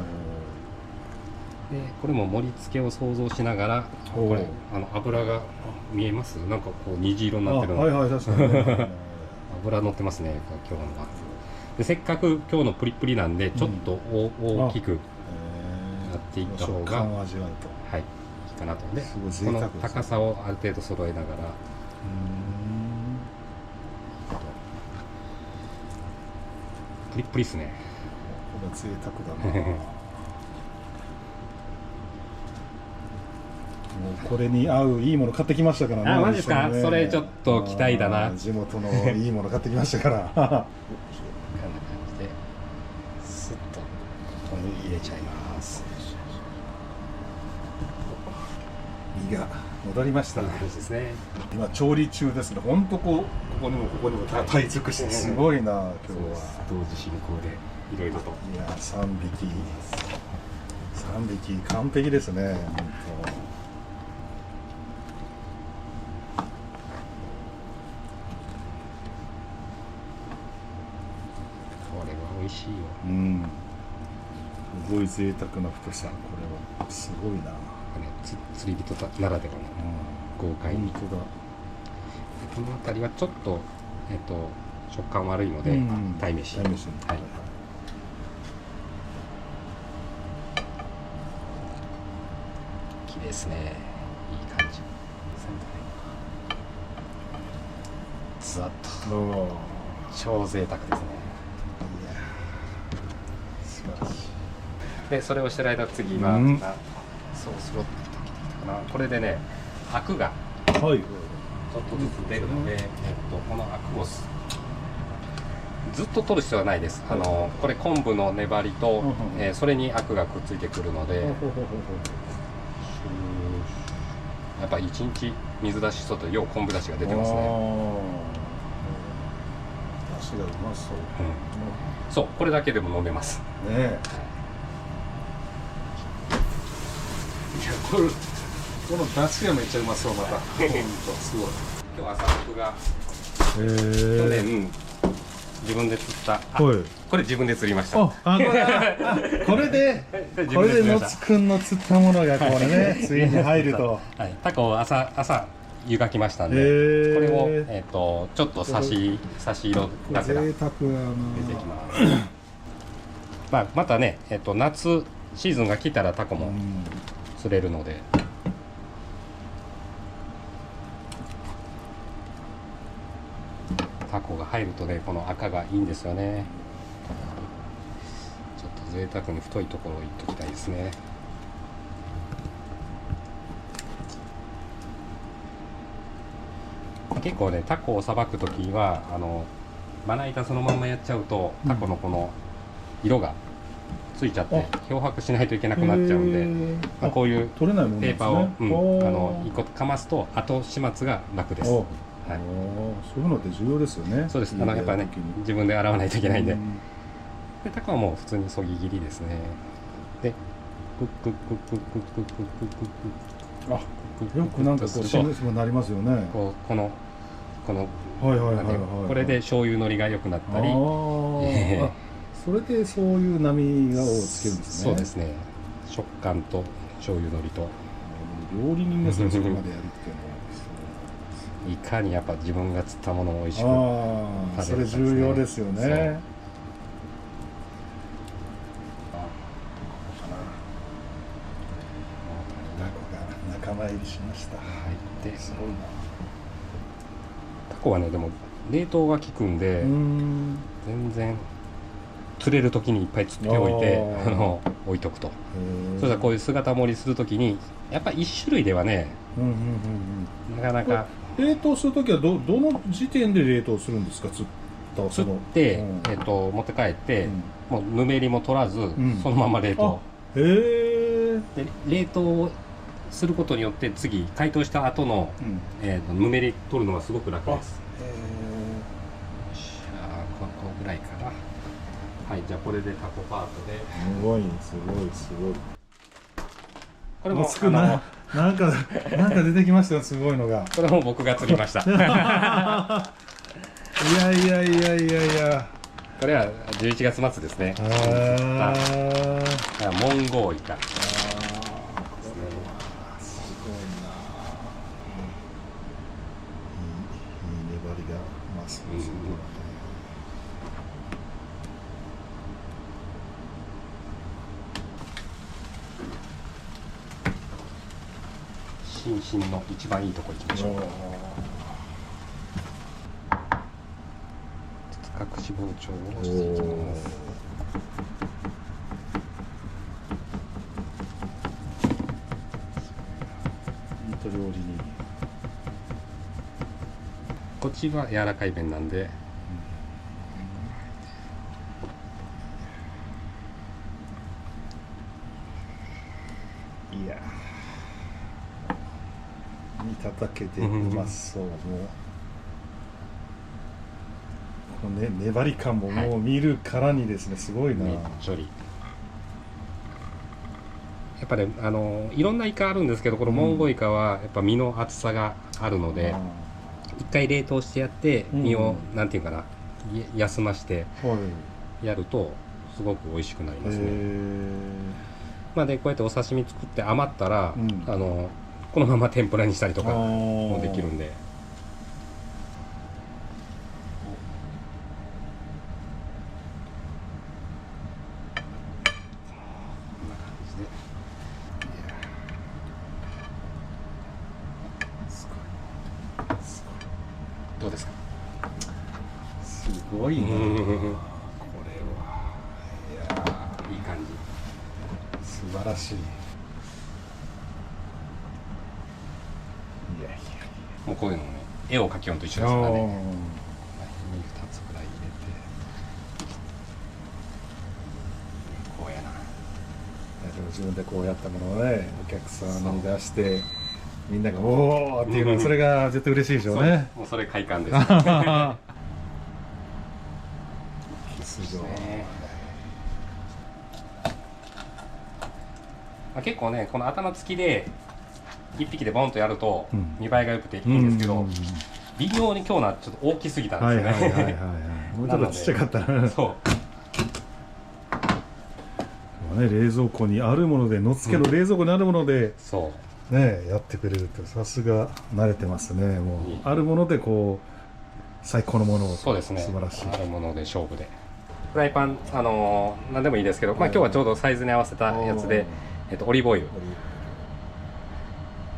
これも盛り付けを想像しながら、これ油が見えます？なんかこう虹色になってるの。確かに。油乗ってますね、今日のは。でせっかく今日のプリプリなんで、ちょっと大きくやっていった方が、はい、いいかなと。でこの高さをある程度揃えながら、プリプリですね。これは贅沢だな。もうこれに合ういいもの買ってきましたからね。あ、マジですか？それちょっと期待だな。地元のいいもの買ってきましたから。こんな感じでスッとここに入れちゃいます。身が戻りました。ですね。今調理中ですね。本当ここにもタイ尽くしてすごいな、今日は。同時進行でいろいろと。いや、3匹完璧ですね。美味しいよ。すごい贅沢な太さ。これはすごいな。釣り人ならではの豪快に。本当だ。この辺りはちょっと食感悪いので鯛めし。はい。綺麗ですね。いい感じ。ずわっと。超贅沢ですね。でそれをしてる間、次はそうスロットこれでね、アクがちょっとずつ出るので、このアクをずっと取る必要はないです。これ昆布の粘りと、それにアクがくっついてくるので、やっぱ1日水出ししとってよう昆布出しが出てますね。しがうまそう。そうこれだけでも飲めますねえ。いやこの出汁がめっちゃうまそうまた。本当すごい。今日朝僕が去へ年自分で釣ったこれ自分で釣りました。れでのつくんの釣ったものがこれねついに入ると。はい、タコを朝湯がきましたんで、これをちょっと差し色がてら出て贅沢やな。きます。まあまたね夏シーズンが来たらタコも釣れるので。タコが入るとねこの赤がいいんですよね。ちょっと贅沢に太いところをいっときたいですね。結構ねタコをさばくときはまな板そのままやっちゃうとタコのこの色がついちゃって漂白しないといけなくなっちゃうんで、こういうペーパーを1個かますと後始末が楽です。はい、そういうのって重要ですよね。そうです。やっぱりね自分で洗わないといけないんで。でタコはもう普通にそぎ切りですね。でクックックックックックックックックックッ。あ、よくなんかこうしむしむなりますよね。このこれで醤油のりが良くなったり。それでそういう波をつけるんですね。そうですね。食感と醤油のりと。料理人ですねそこまでやるっていうのは。いかにやっぱ自分が釣ったものを美味しく食べるかですね。それ重要ですよね。タコが仲間入りしました。はい。で、すごいな。タコはねでも冷凍が効くんで全然釣れる時にいっぱい釣っておいて置いとくと。そしたらこういう姿盛りする時にやっぱ一種類ではねなかなか。冷凍するときはどの時点で冷凍するんですか？釣って、持って帰って、もうぬめりも取らず、そのまま冷凍。で冷凍することによって次解凍した後の、ぬめり取るのはすごく楽です。ここぐらいかな。はい、じゃあこれでタコパートで。すごいすごい。これもなんか出てきましたよ、すごいのが。これも僕が釣りました。いや。これは11月末ですね。モンゴウイカ。すごいな。いい粘りがます。新の一番いいところ行きましょう。隠し包丁を押していきます。料理にこっちは柔らかい弁なんで、いや見ただけでうまそう。もうこの、粘り感ももう見るからにですね、すごいな。めっちょり。やっぱねいろんなイカあるんですけど、このモンゴウイカはやっぱ身の厚さがあるので、一回冷凍してやって身をなんていうかな休ましてやるとすごく美味しくなりますね。まあでこうやってお刺身作って余ったら、このまま天ぷらにしたりとかもできるんで。どうですか？すごいな。これは、いい感じ。素晴らしい。もうこういうのね、絵を描きようと一緒ですからね。2つくらい入れて。こうやな。自分でこうやったものをね、お客さんに出して。みんながおおっていうのはそれが絶対嬉しいでしょうね。もうそれ快感です。ね。まあ、結構ねこの頭付きで1匹でボンとやると見栄えが良くていいんですけど、微妙に今日のはちょっと大きすぎたんですよね。もうちょっとちっちゃかったらそうね、冷蔵庫にあるもので、野付の冷蔵庫にあるもので、そうね、やってくれるって、さすが慣れてますね。もうあるものでこう最高のものを。そうですね、素晴らしい。あるもので勝負で。フライパン何でもいいですけど、まあ今日はちょうどサイズに合わせたやつで、オリーブオイル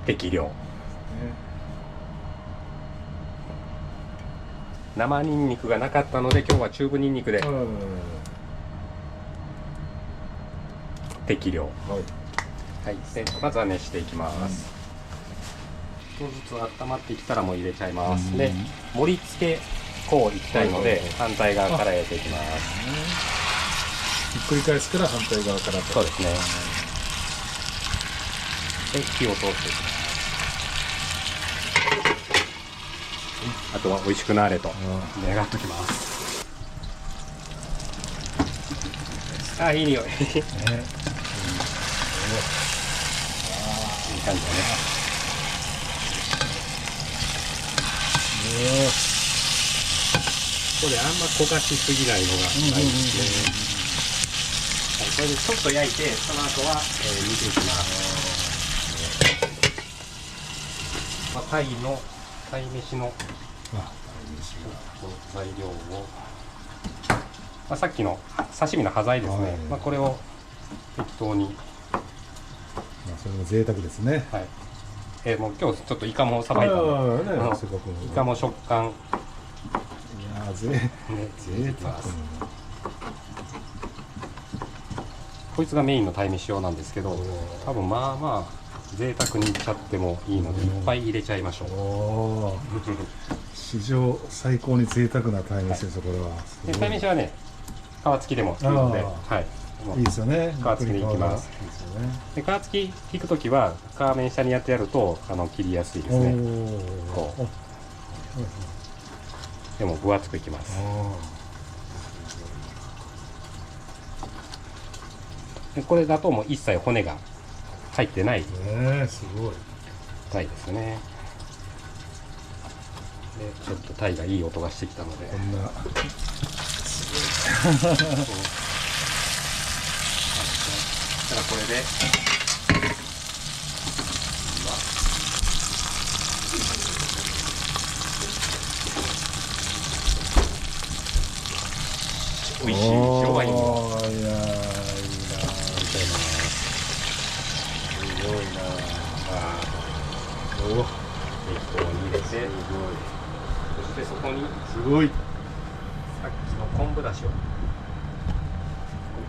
適量、生ニンニクがなかったので今日はチューブニンニクで適量、はい、でまずは熱していきます。ちょっとずつ温まってきたらもう入れちゃいます。で盛り付けこういきたいので反対側から入れていきます。ひっくり返すから反対側から。そうですね。で火を通していきます。あとは美味しくなれと願っときます。あ、いい匂い。いい感じだね。ここであんま焦がしすぎないのが大事ですね。はい、これでちょっと焼いて、その後は、煮ていきます。まあ、鯛めしの材料を、まあ、さっきの刺身の端材ですね、まあ、これを適当に、まあ、それも贅沢ですね。はい、もう今日ちょっとイカもさばいたので、イカも食感、いや贅沢。こいつがメインの鯛めし用なんですけど、多分まあまあ贅沢にいっちゃってもいいのでいっぱい入れちゃいましょう。史上最高に贅沢な鯛めしですよ、これは。で鯛めしはね、皮付きでもいいので、はい、いいですよね。皮付きでいきます。で皮付き引くときは皮面下にやってやると切りやすいですね。こうでも分厚くいきます。でこれだともう一切骨が入ってないすごい鯛ですね。でちょっと鯛がいい音がしてきたので、こんなすごいただこれで美味しい白ワインを、いやー、いいなー、すごいなー。適当に入れて、そしてそこにすごいさっきの昆布だしを、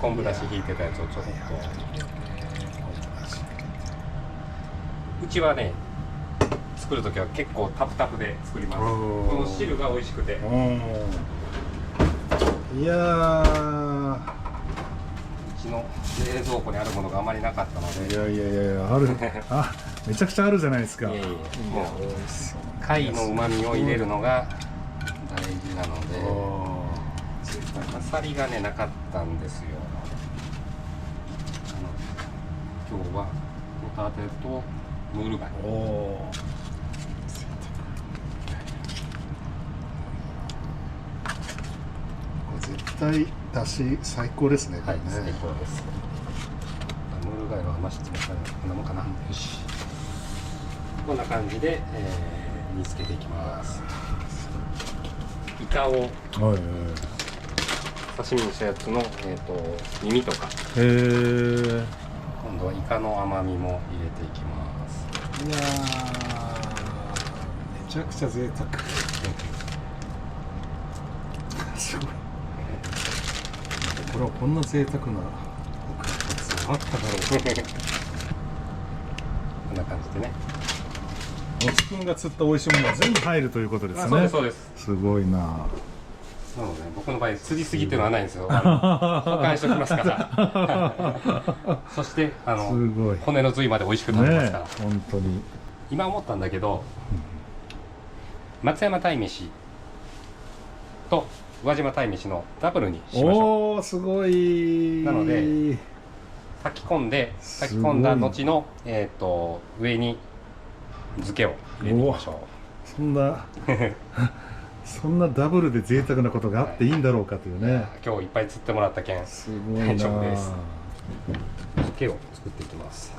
昆布だし引いてたやつをちょっと、うちはね作るときは結構タプタプで作ります。この汁が美味しくて、いやー、うちの冷蔵庫にあるものがあまりなかったので、いやあるあ、めちゃくちゃあるじゃないですか。もう貝の旨味を入れるのが大事なので、あさりがねなかったんですよ。今日はホタテとムール貝。絶対だし最高ですね。はい、最高です。ムール貝は余してもこんなもんかな。よし。こんな感じで、煮つけていきます。イカを刺身にしたやつの、耳とか。今度はイカの甘みも入れていきます。いやー、めちゃくちゃ贅沢。すごい。これはこんな贅沢なあっただろう。こんな感じでね。もちくんが釣った美味しいものが全部入るということですね。そうですそうです。すごいな。なので僕の場合釣りすぎっていうのはないんですよ。保管しておきますから。そしてすごい骨の髄まで美味しく食べますから。本当に。今思ったんだけど、松山鯛めしと宇和島鯛めしのダブルにしましょう。おお、すごい。なので炊き込んだ後の上に漬けを入れていきましょう。そんなそんなダブルで贅沢なことがあっていいんだろうかというね。今日いっぱい釣ってもらった件すごいな。大丈夫です。漬けを作っていきます。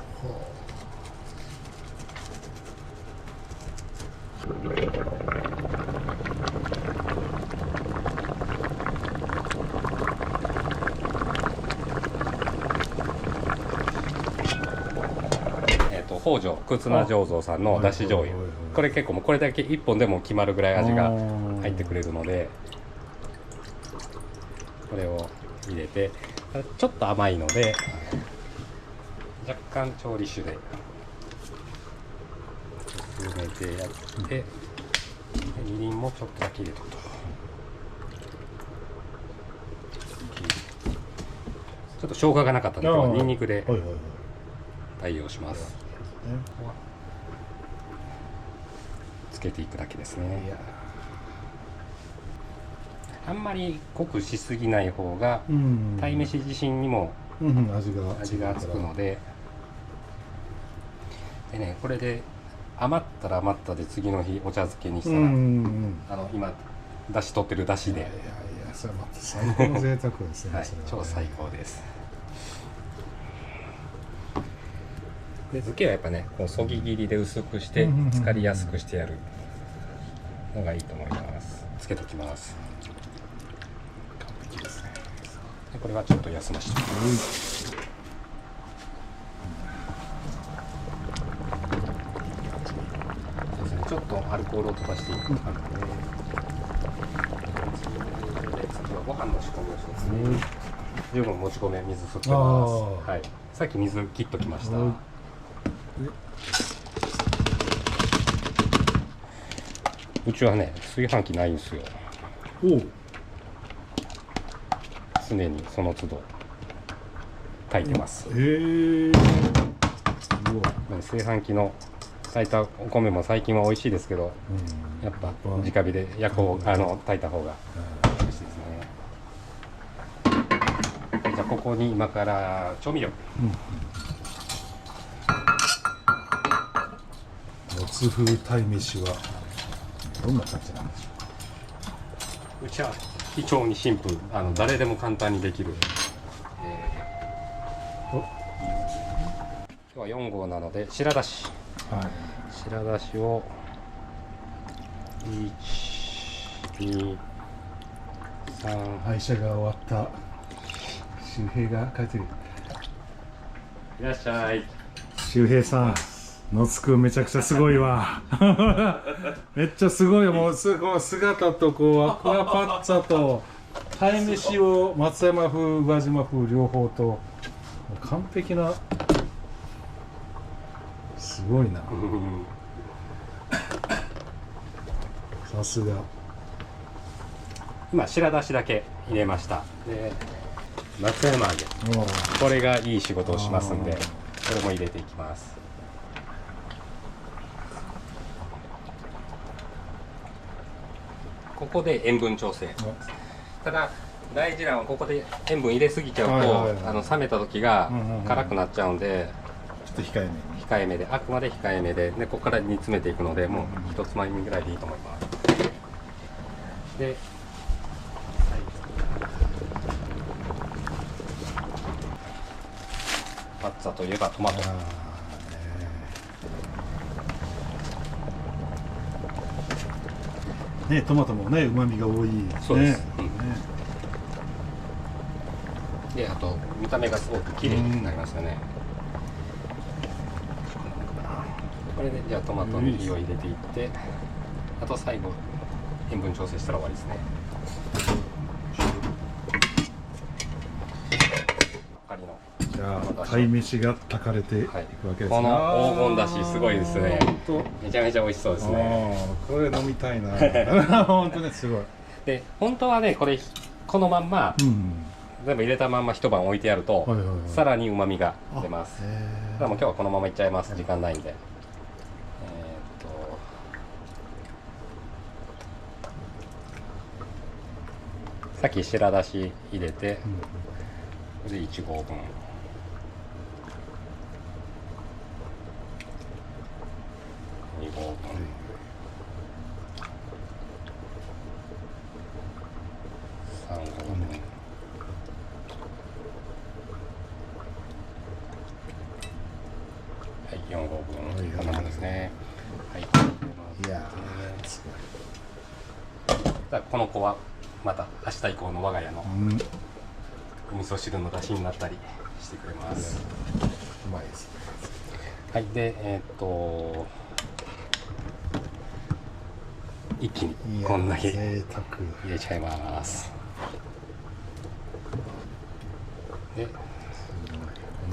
北条忽那醸造さんのだし醤油、これ結構もうこれだけ1本でも決まるぐらい味が入ってくれるので、これを入れて、ちょっと甘いので若干調理酒で進めてやって、みりんもちょっとだけ入れとくと。ちょっと生姜がなかったので今日はニンニクで対応します。つけていくだけですね。あんまり濃くしすぎない方が鯛めし自身にも味がつくので、でね、これで余ったら余ったで次の日お茶漬けにしたら、今だし取ってるだしで、それまた最高の贅沢ですね。はい、超最高です。で漬けはやっぱね、こうそぎ切りで薄くして浸かりやすくしてやるのがいいと思います。つけときます。完璧ですね。でこれはちょっと休ませておきます。ちょっとアルコールを飛ばしていく感じで、次はご飯の仕込みをしますね。十分もち米水振ってます。はい。さっき水切っときました。うちはね、炊飯器ないんですよ。常にその都度炊いてます。炊飯器の炊いたお米も最近は美味しいですけど、やっぱ直火で炊いた方が美味しいですね。じゃあここに今から調味料。もつ風鯛めしはどんな感じなんでしょう。うちは非常にシンプル、誰でも簡単にできる。今日は4合なので白だし。白だしを1、2、3。配車が終わった周平が帰ってる。いらっしゃい。周平さん、野津くんめちゃくちゃすごいわ。めっちゃすごいよ。もう姿とこうアクアパッツァと鯛めしを松山風宇和島風両方と完璧な、すごいな。さすが。今白だしだけ入れました。で松山揚げ、これがいい仕事をしますんで、これも入れていきます。ここで塩分調整。ただ大事なのはここで塩分入れすぎちゃうと冷めた時が辛くなっちゃうんで、ちょっと控えめに、あくまで控えめで、ここから煮詰めていくので、もう一つまみぐらいでいいと思います。でパッツァといえばトマト。ね、トマトもね、旨味が多いですね。そうです。で、あと見た目がすごく綺麗になりますよね。これでじゃあトマトに火を入れていって、あと最後塩分調整したら終わりですね。じゃあ鯛めしが炊かれていくわけですね。この黄金だしすごいですね。めちゃめちゃ美味しそうですね。これ飲みたいな。本当にすごい。で本当はね、このまんま、全部入れたまんま一晩置いてやると、さらに旨味が出ます。だからもう今日はこのままいっちゃいます。時間ないんで。さっき白だし入れて、これで1合分。2合分。3合分。はい、4合分。こんなもんですね。はい。いやーすこの子はまた明日以降の我が家のお味噌汁の出汁になったりしてくれます。うまいですね。はい、で一気にこんだけ贅沢入れちゃいます。で、こ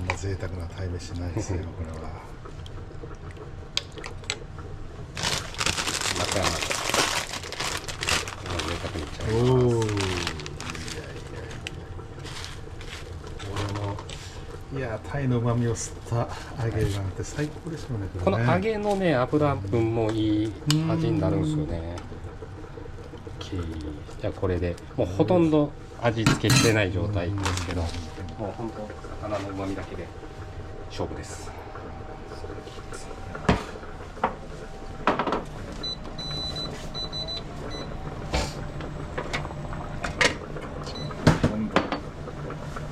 んな贅沢な鯛めしないですよこれは。また贅沢にいっちゃいおます。お。いや鯛の旨味を吸った揚げなんて最高ですよね。この揚げのね油分もいい味になるんですよね。じゃあこれでもうほとんど味付けしてない状態ですけど、もう本当魚の旨味だけで勝負です。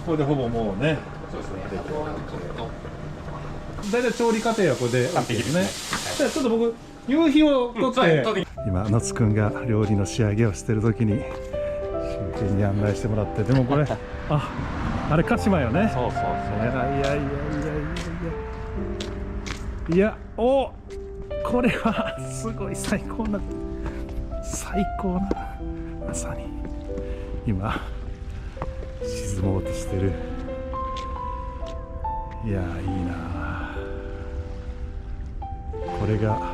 これでほぼもうね。そうですね。あとはちょっと大体調理過程はこれで完璧ですね。じゃあちょっと僕夕日を撮って、今野津くんが料理の仕上げをしてる時に周辺に案内してもらって、でもこれあれ鹿島よね。そうそうそう。いやおこれはすごい最高なまさに今沈もうとしてる。いやいいなこれが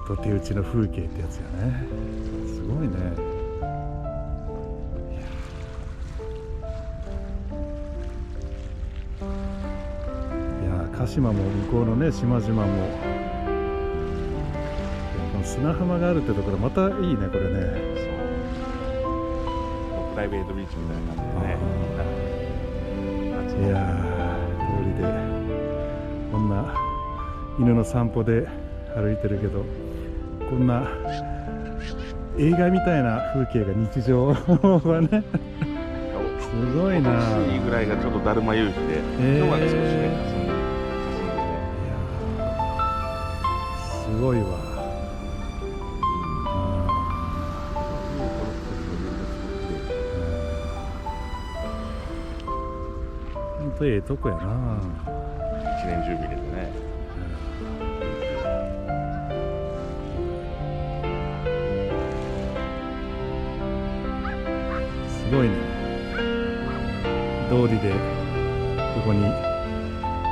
土手打ちの風景ってやつやね。すごいね。いや鹿島も向こうのね島々もこの砂浜があるってところまたいいねこれね。プライベートビーチみたいな感じでね。いやー通りでこんな犬の散歩で歩いてるけど、こんな映画みたいな風景が日常はねすごいな。今年ぐらいがちょっとだるま夕日で、今日はね少しね霞んでね。すごいわ。ほんとええとこやな。一年中見れてね。すごいね。通りでここに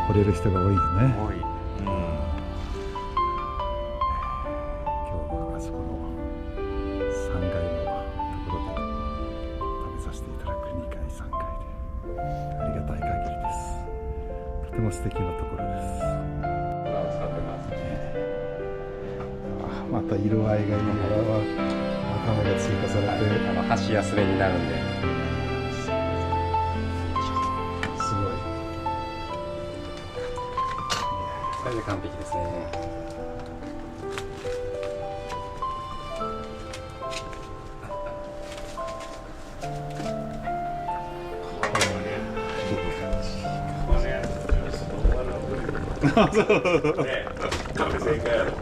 来れる人が多いよね。多い。今日はあそこの3階のところで食べさせていただく2階3階でありがたい限りです。とても素敵なところです。また色合いがいいわかめが追加されて、箸休めになるんで。すごい。これで完璧ですね。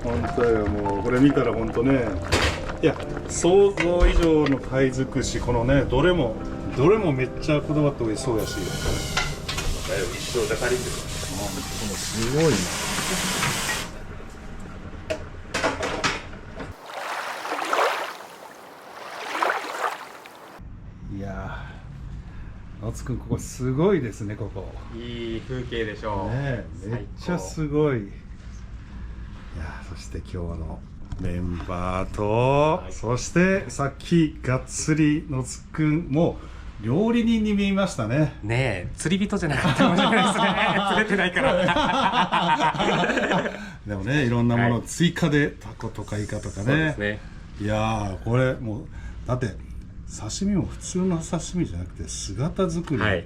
本当よ、もうこれ見たら本当ね、いや想像以上の鯛尽くし、このねどれもめっちゃこだわって美味しそうやし、一生じゃ足りんですごいな。いやー、野津くんここすごいですね。ここいい風景でしょう。ねめっちゃすごい。いやそして今日のメンバーと、そしてさっきがっつり野津くんも料理人に見えましたね。ねえ、釣り人じゃなかったかもしれないですね。釣れてないから。でもね、いろんなものを追加でタコとかイカとかね。そうですね。いやーこれもうだって刺身も普通の刺身じゃなくて姿作り、はい、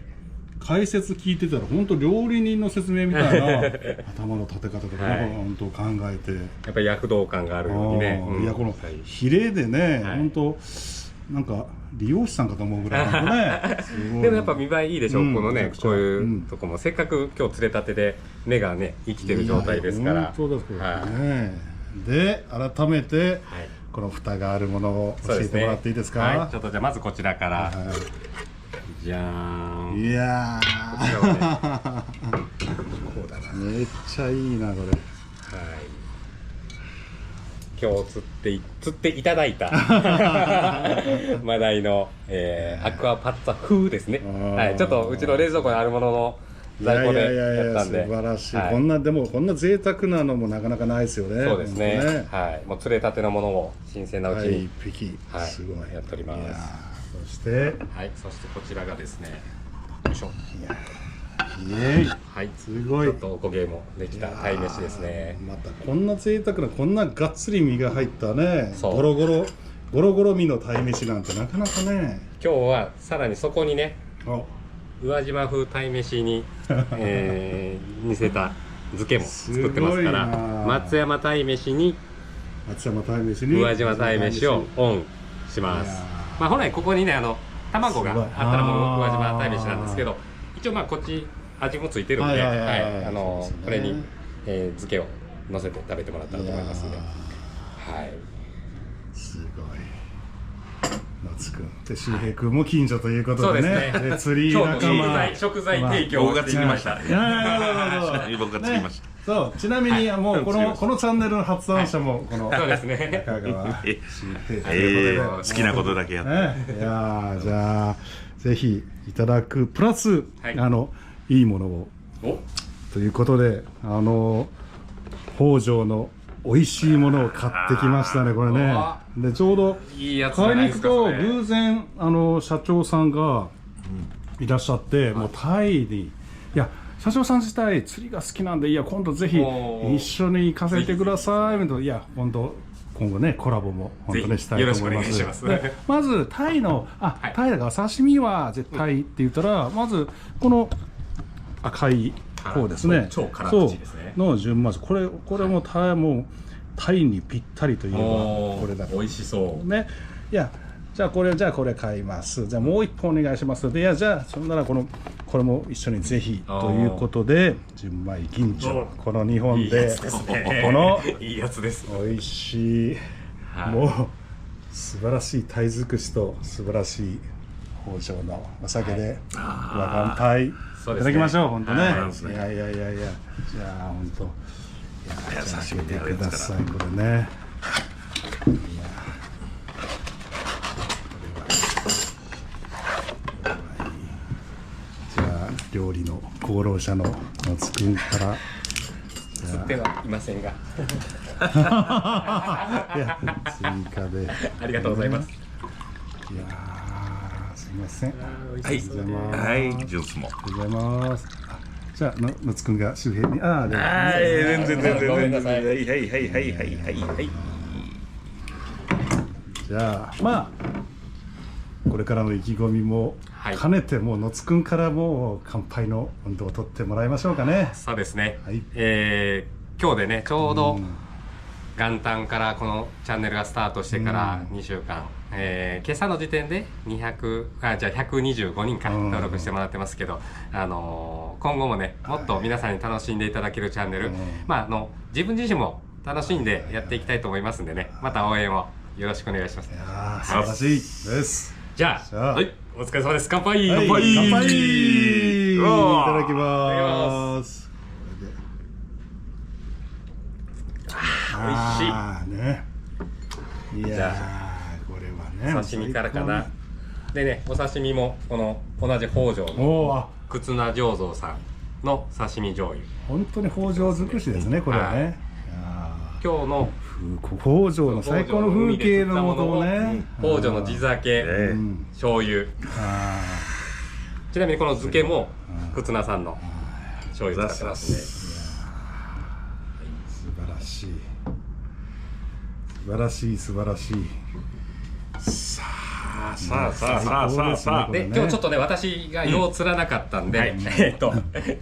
解説聞いてたら本当料理人の説明みたいな頭の立て方とか、本当考えて、やっぱり躍動感があるようにね、いやこのヒレでね、本当なんか理容師さんかと思うぐらいのねでもやっぱ見栄えいいでしょ、このね、こういうとこもせっかく今日釣れたてで根がね生きてる状態ですから。本当ですね。で改めて、この蓋があるものを教えてもらっていいですか。ちょっとじゃあまずこちらから、じゃーん。いやーこうだな、めっちゃいいなこれ。今日釣っていただいたマダイの、アクアパッツァ風ですね。はい、ちょっとうちの冷蔵庫にあるものの在庫でやったんで、素晴らしい。こんなでもこんな贅沢なのもなかなかないですよね。そうですね。はい、もう釣れたてのものを新鮮なうちに一匹すごいやっております。そしてそしてこちらがですね、よいしょ。はい、すごい。ちょっとおこげもできた鯛めしですね。またこんな贅沢な、こんながっつり身が入ったね、ゴロゴロ身の鯛めしなんてなかなかね。今日はさらにそこにね、宇和島風鯛めしに、似せた漬けも作ってますから、松山鯛めしに宇和島鯛めしをオンします。まあ本来ここにね卵があったらもう宇和島鯛めしなんですけど、一応まあこっち味もついてるんで、これに、漬けを乗せて食べてもらったらと思いますんで。はい。すごい。夏くんで周平君も近所ということでね。釣り仲間。食材提供を釣りました。僕が釣りました。そう、ちなみにもうこのチャンネルの発案者もこのそうですね。中川好きなことだけやって。いやじゃあぜひいただくプラスいいものをということで北条の美味しいものを買ってきましたねこれね。でちょうど買いに行くと偶然社長さんがいらっしゃって、もうタイに社長さん自体釣りが好きなんで、いや今度ぜひ一緒に行かせてくださいみたいな。いや今度今後ねコラボも本当にしたいと思います。まずタイのタイだから刺身は絶対って言ったら、まずこの赤い方ですね。超辛口ですね。の順番、これもタイにぴったりといえばこれだ。美味しそうね。いやじゃあこれ買います。じゃあもう一本お願いしますので、いやじゃあそんならこれも一緒にぜひということで、純米銀杏この2本でこのいいやつです。美味しい、もう素晴らしい鯛尽くしと素晴らしい北条のお酒で和漢鯛いただきましょう。本当ね。いやじゃあ本当刺身でくださいこれね。料理の功労者の夏くんから釣ってはいませんがいや追加でありがとうございます。いやすみません。はいジュースもありがとうございます。じゃあ夏くんが周平に全然ごめんなさい。はいじゃあまあこれからの意気込みも兼ねて、もう野津くんからもう乾杯の温度を取ってもらいましょうかね。そうですね。今日でねちょうど元旦からこのチャンネルがスタートしてから2週間、今朝の時点で125人から登録してもらってますけど、今後もねもっと皆さんに楽しんでいただけるチャンネル、自分自身も楽しんでやっていきたいと思いますんでね、また応援をよろしくお願いします。素晴らしいです。じゃあ、はい、お疲れ様です。乾杯。乾杯。いただきます。美味しい。ね。いやこれはね。刺身からかな。でね、お刺身もこの同じ北条の忽那醸造さんの刺身醤油。本当に北条尽くしですね、これはね。今日の北条の最高の風景のもともね、北条の地酒、醤油。ちなみにこの漬けも忽那さんの醤油使ってますね。素晴らしい素晴らしい素晴らしい。さああさあさあさあさあさあで今日ちょっとね私がよう釣らなかったんで、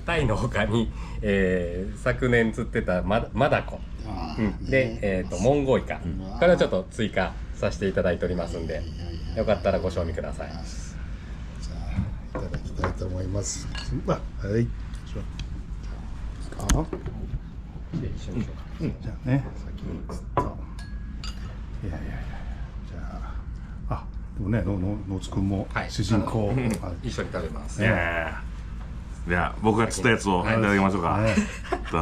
タイの他に、昨年釣ってたマダコ、で、モンゴウイカ、これをちょっと追加させていただいておりますんで、よかったらご賞味ください。じゃあいただきたいと思います。はい。か。一緒にしようか。じゃあね、先にずっと。いや。じゃあ、でもね、野津くんも主人公。一緒に食べます。じゃあ僕が釣ったやつをいただきましょうか。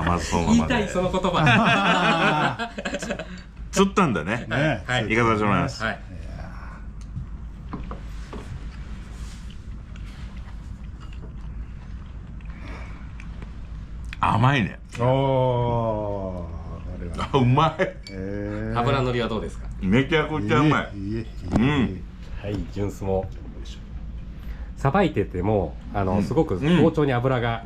まずそのまま言いたいその言葉。釣ったんだね。はい。いかがでしょうか。はい。甘いね。おあ、うまい。油のりはどうですか。めちゃくちゃうまい。はい、純粋も。さばいててもすごく包丁に油が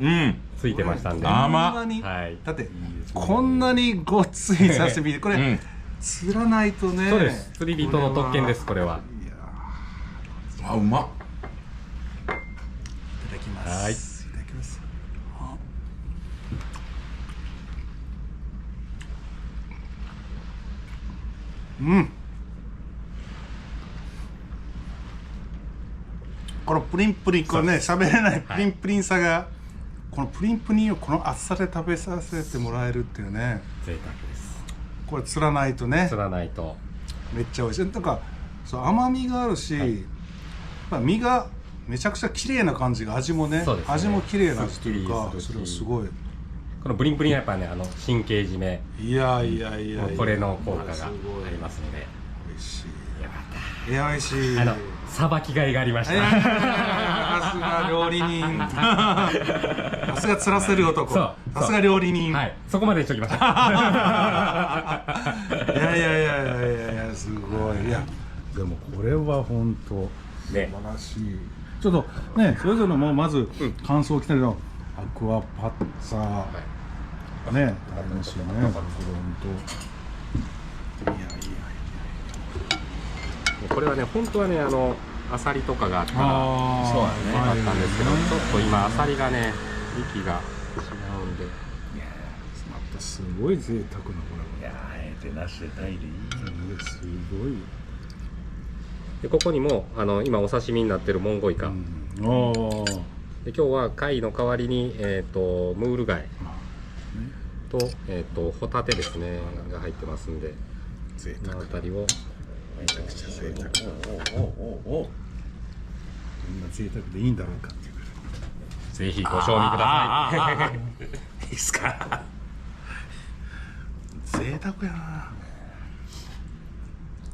ついてましたんで。甘っ。はい。だってこんなにごっつい刺身でこれ釣らないとね。そうです。釣り人の特権ですこれは。あ、うまっ。いただきます。はい。いただきます。このプリンプリン、これね喋れないプリンプリンさが、このプリンプリンをこの厚さで食べさせてもらえるっていうね。贅沢です。これ釣らないとね。釣らないと。めっちゃ美味しい。なんかそう甘みがあるし、やっぱ身がめちゃくちゃ綺麗な感じが、味もね、味も綺麗な味というか、それはすごい。このプリンプリンはやっぱね神経締め。いやこれの効果がありますので。美味しい。よかった。いや美味しい。さばきがいがありました。さすが料理人。さすが釣らせる男。さすが料理人。はい、そこまでにしときました。いやすごい。いやでもこれは本当素晴らしい。ちょっとね、それぞれもまず感想を聞きたいけど、アクアパッツァね、楽しいね。これ本当。これはね、本当はね、アサリとかがあったらよかったんですけど、ちょっと今アサリがね、時期が違うんで。またすごい贅沢なこれ。いやー、なしでタイでいい。すごい。でここにも今お刺身になってるモンゴウイカ。で今日は貝の代わりにムール貝とホタテですねが入ってますんで、この辺りを。めちゃくちゃ贅沢。どんな贅沢でいいんだろうかっていう。ぜひご賞味ください。いいっすか。贅沢やな。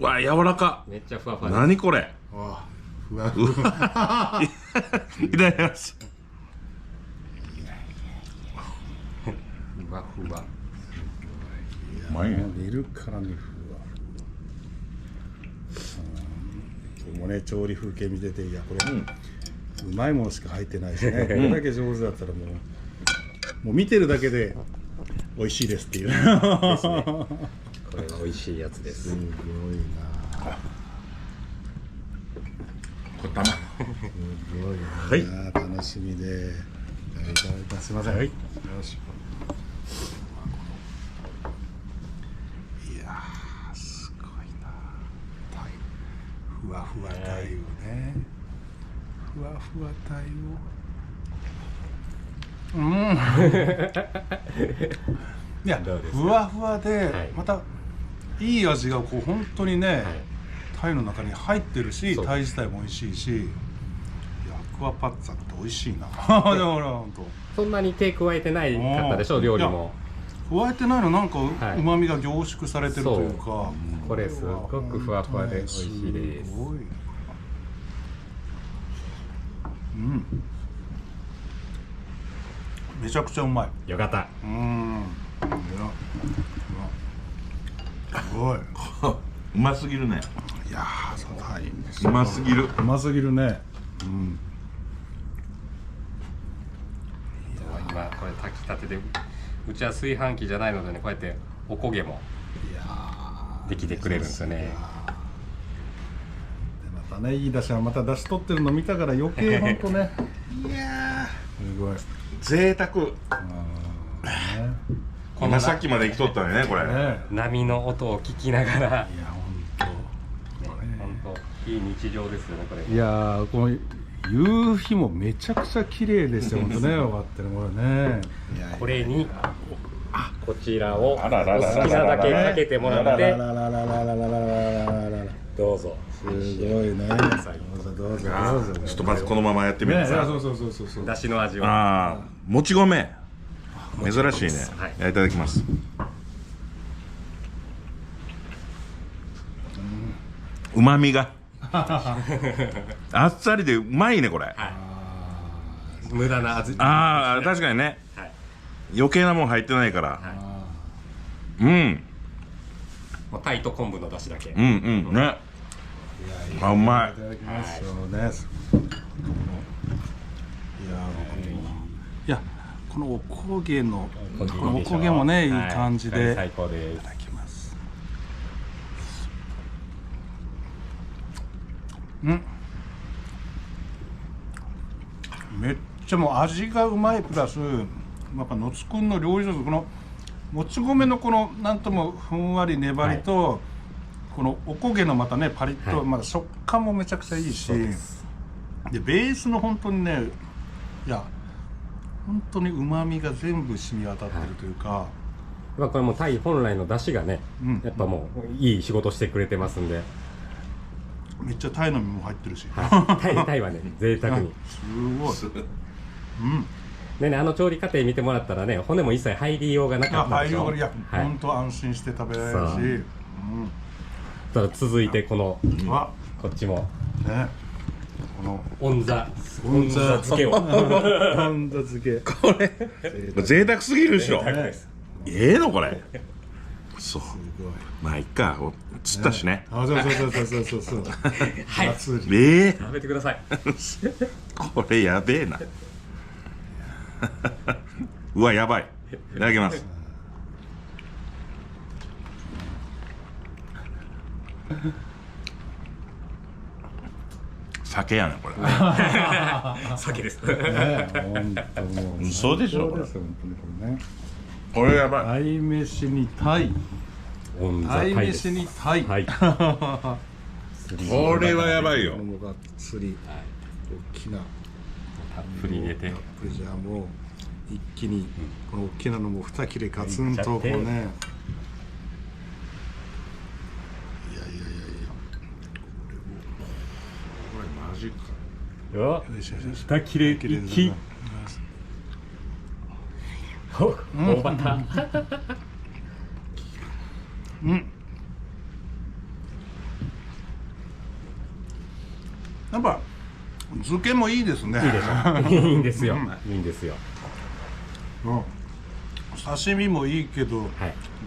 わ、柔らか。めっちゃふわふわ。何これ。わ、ふわふわ。いただきます。ふわふわ。うまいね。見るからにふわ。もうね、調理風景見てて、いやこれ、うまいものしか入ってないしね、これだけ上手だったらもう見てるだけで美味しいですっていう。ですね。これは美味しいやつです。すごいな。これ玉。すごいな。楽しみで。すみません。はい。よし。ふわふわ鯛をね、ふわふわ鯛をいやふわふわでまたいい味がこう本当にね、鯛の中に入ってるし、鯛自体も美味しいし、アクアパッツァって美味しいな。そんなに手加えてないかったでしょ、料理も。加えてないの、なんかうまみが凝縮されてるというか、これすごくふわふわで美味しいです。めちゃくちゃうまい。よかった。すごい。うますぎるね。いやー、そうだ、いいんです。うますぎる。うますぎるね。今これ炊きたてで、うちは炊飯器じゃないのでね、こうやっておこげもできてくれるんですよね。でまたね、いい出汁はまた出し取ってるの見たから余計ほんとねいやーすごい贅沢。今さっきまで生きとったのにねこれ。ね波の音を聞きながら、いや本当いい日常ですよねこれ。いやーこの夕日もめちゃくちゃ綺麗ですよ本当ね終わってるこれね。これにこちらをお好きあらららららなだけかけてもらってどうぞ。すごいね。どうぞどうぞ。ちょっとまずこのままやってみてさ。そうそう。だしの味を。ああ、もち米。珍しいね。はい。いただきます。旨味が。あっさりでうまいねこれ。無駄な味。ああ、確かにね。余計なもん入ってないから。うん。もうタイと昆布のだしだけ。うんね。あ、うまい。いただきますよね。いやこのおこげのこのおこげもねいい感じで。最高です。いただきます。めっちゃもう味がうまいプラスやっぱ野津くんの料理上手このもち米のこのなんともふんわり粘りと、このおこげのまたねパリッと、まだ食感もめちゃくちゃいいしでベースの本当にねいや本当にうまみが全部染み渡ってるというか、まあこれもタイ本来の出汁がね、やっぱもういい仕事してくれてますんで、めっちゃタイの身も入ってるし、タイはね贅沢にすごい。でね、調理過程見てもらったらね骨も一切入りようがなかったでしょ。いや本当安心して食べられるし。ただ続いてこのこっちもねこのオンザ漬けをオンザ漬けこれ贅沢すぎるでしょ。ええのこれ。そう。まあいっか。釣ったしね。あ、そう。はい、食食べてください。これやべえな。うわやばい。いただきます。酒やねこれ。酒です。嘘でしょこれ。これやばい。鯛飯にタイ。鯛飯にタイ。これはやばいよ。もうがっつり大きなたっぷり入れて。これじゃあもう一気にこの大きなのも2切れガツンとこうね。いやこれマジか。よ2切れ一気。大バタ。やっぱ漬けもいいですね。いいんですよ。いいんですよ。刺身もいいけど、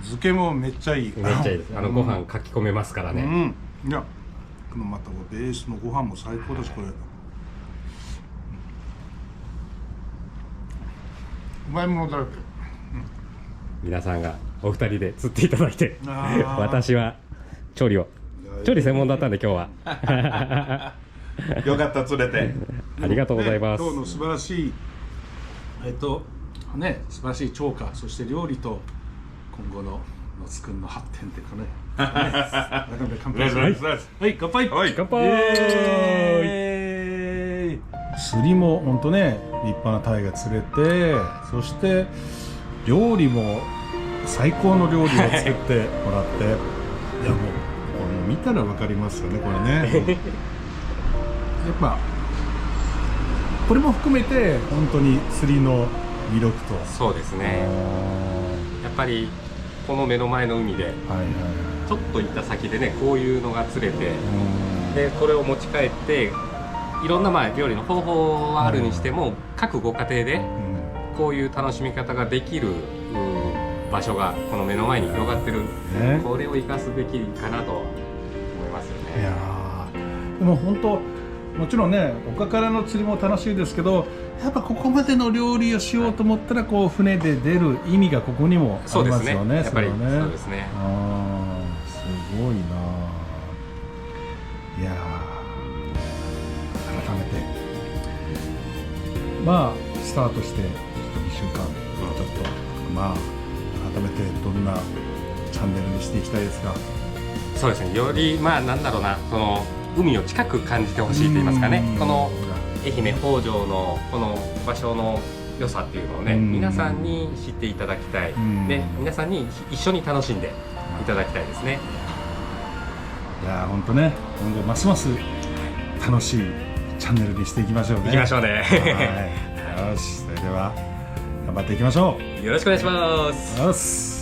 漬けもめっちゃいい。めっちゃいいです。ご飯かき込めますからね。いや、このまたベースのご飯も最高だし、これ。うまいものだらけ。皆さんがお二人で釣っていただいて、私は調理専門だったんで今日は。よかった釣れて。ありがとうございます。今日の素晴らしい素晴らしい釣果、そして料理と今後の野津くんの発展ってこれ。改めて乾杯します。はい、乾杯。乾杯。釣りも本当ね立派なタイが釣れて、そして料理も最高の料理を作ってもらって、いやもうこれ見たら分かりますよねこれね。やっぱこれも含めて本当に釣りの魅力と。そうですね。やっぱりこの目の前の海でちょっと行った先でねこういうのが釣れて、でこれを持ち帰っていろんな料理の方法はあるにしても、各ご家庭でこういう楽しみ方ができる場所がこの目の前に広がってる、これを生かすべきかなと思いますよね。いやでも本当もちろんね丘からの釣りも楽しいですけど、やっぱここまでの料理をしようと思ったらこう船で出る意味がここにもありますよね。やっぱりそうですね。すごいな。いやまあスタートしてちょっと2週間ちょっとまあ改めてどんなチャンネルにしていきたいですか？そうですね、よりまあなんだろうな、その海を近く感じてほしいと言いますかね、この愛媛北条のこの場所の良さっていうのをね、皆さんに知っていただきたい、で皆さんに一緒に楽しんでいただきたいですね。いや本当ね、今後ますます楽しいチャンネルにしていきましょうね。いきましょうね。はい、よし、それでは頑張っていきましょう。よろしくお願いします。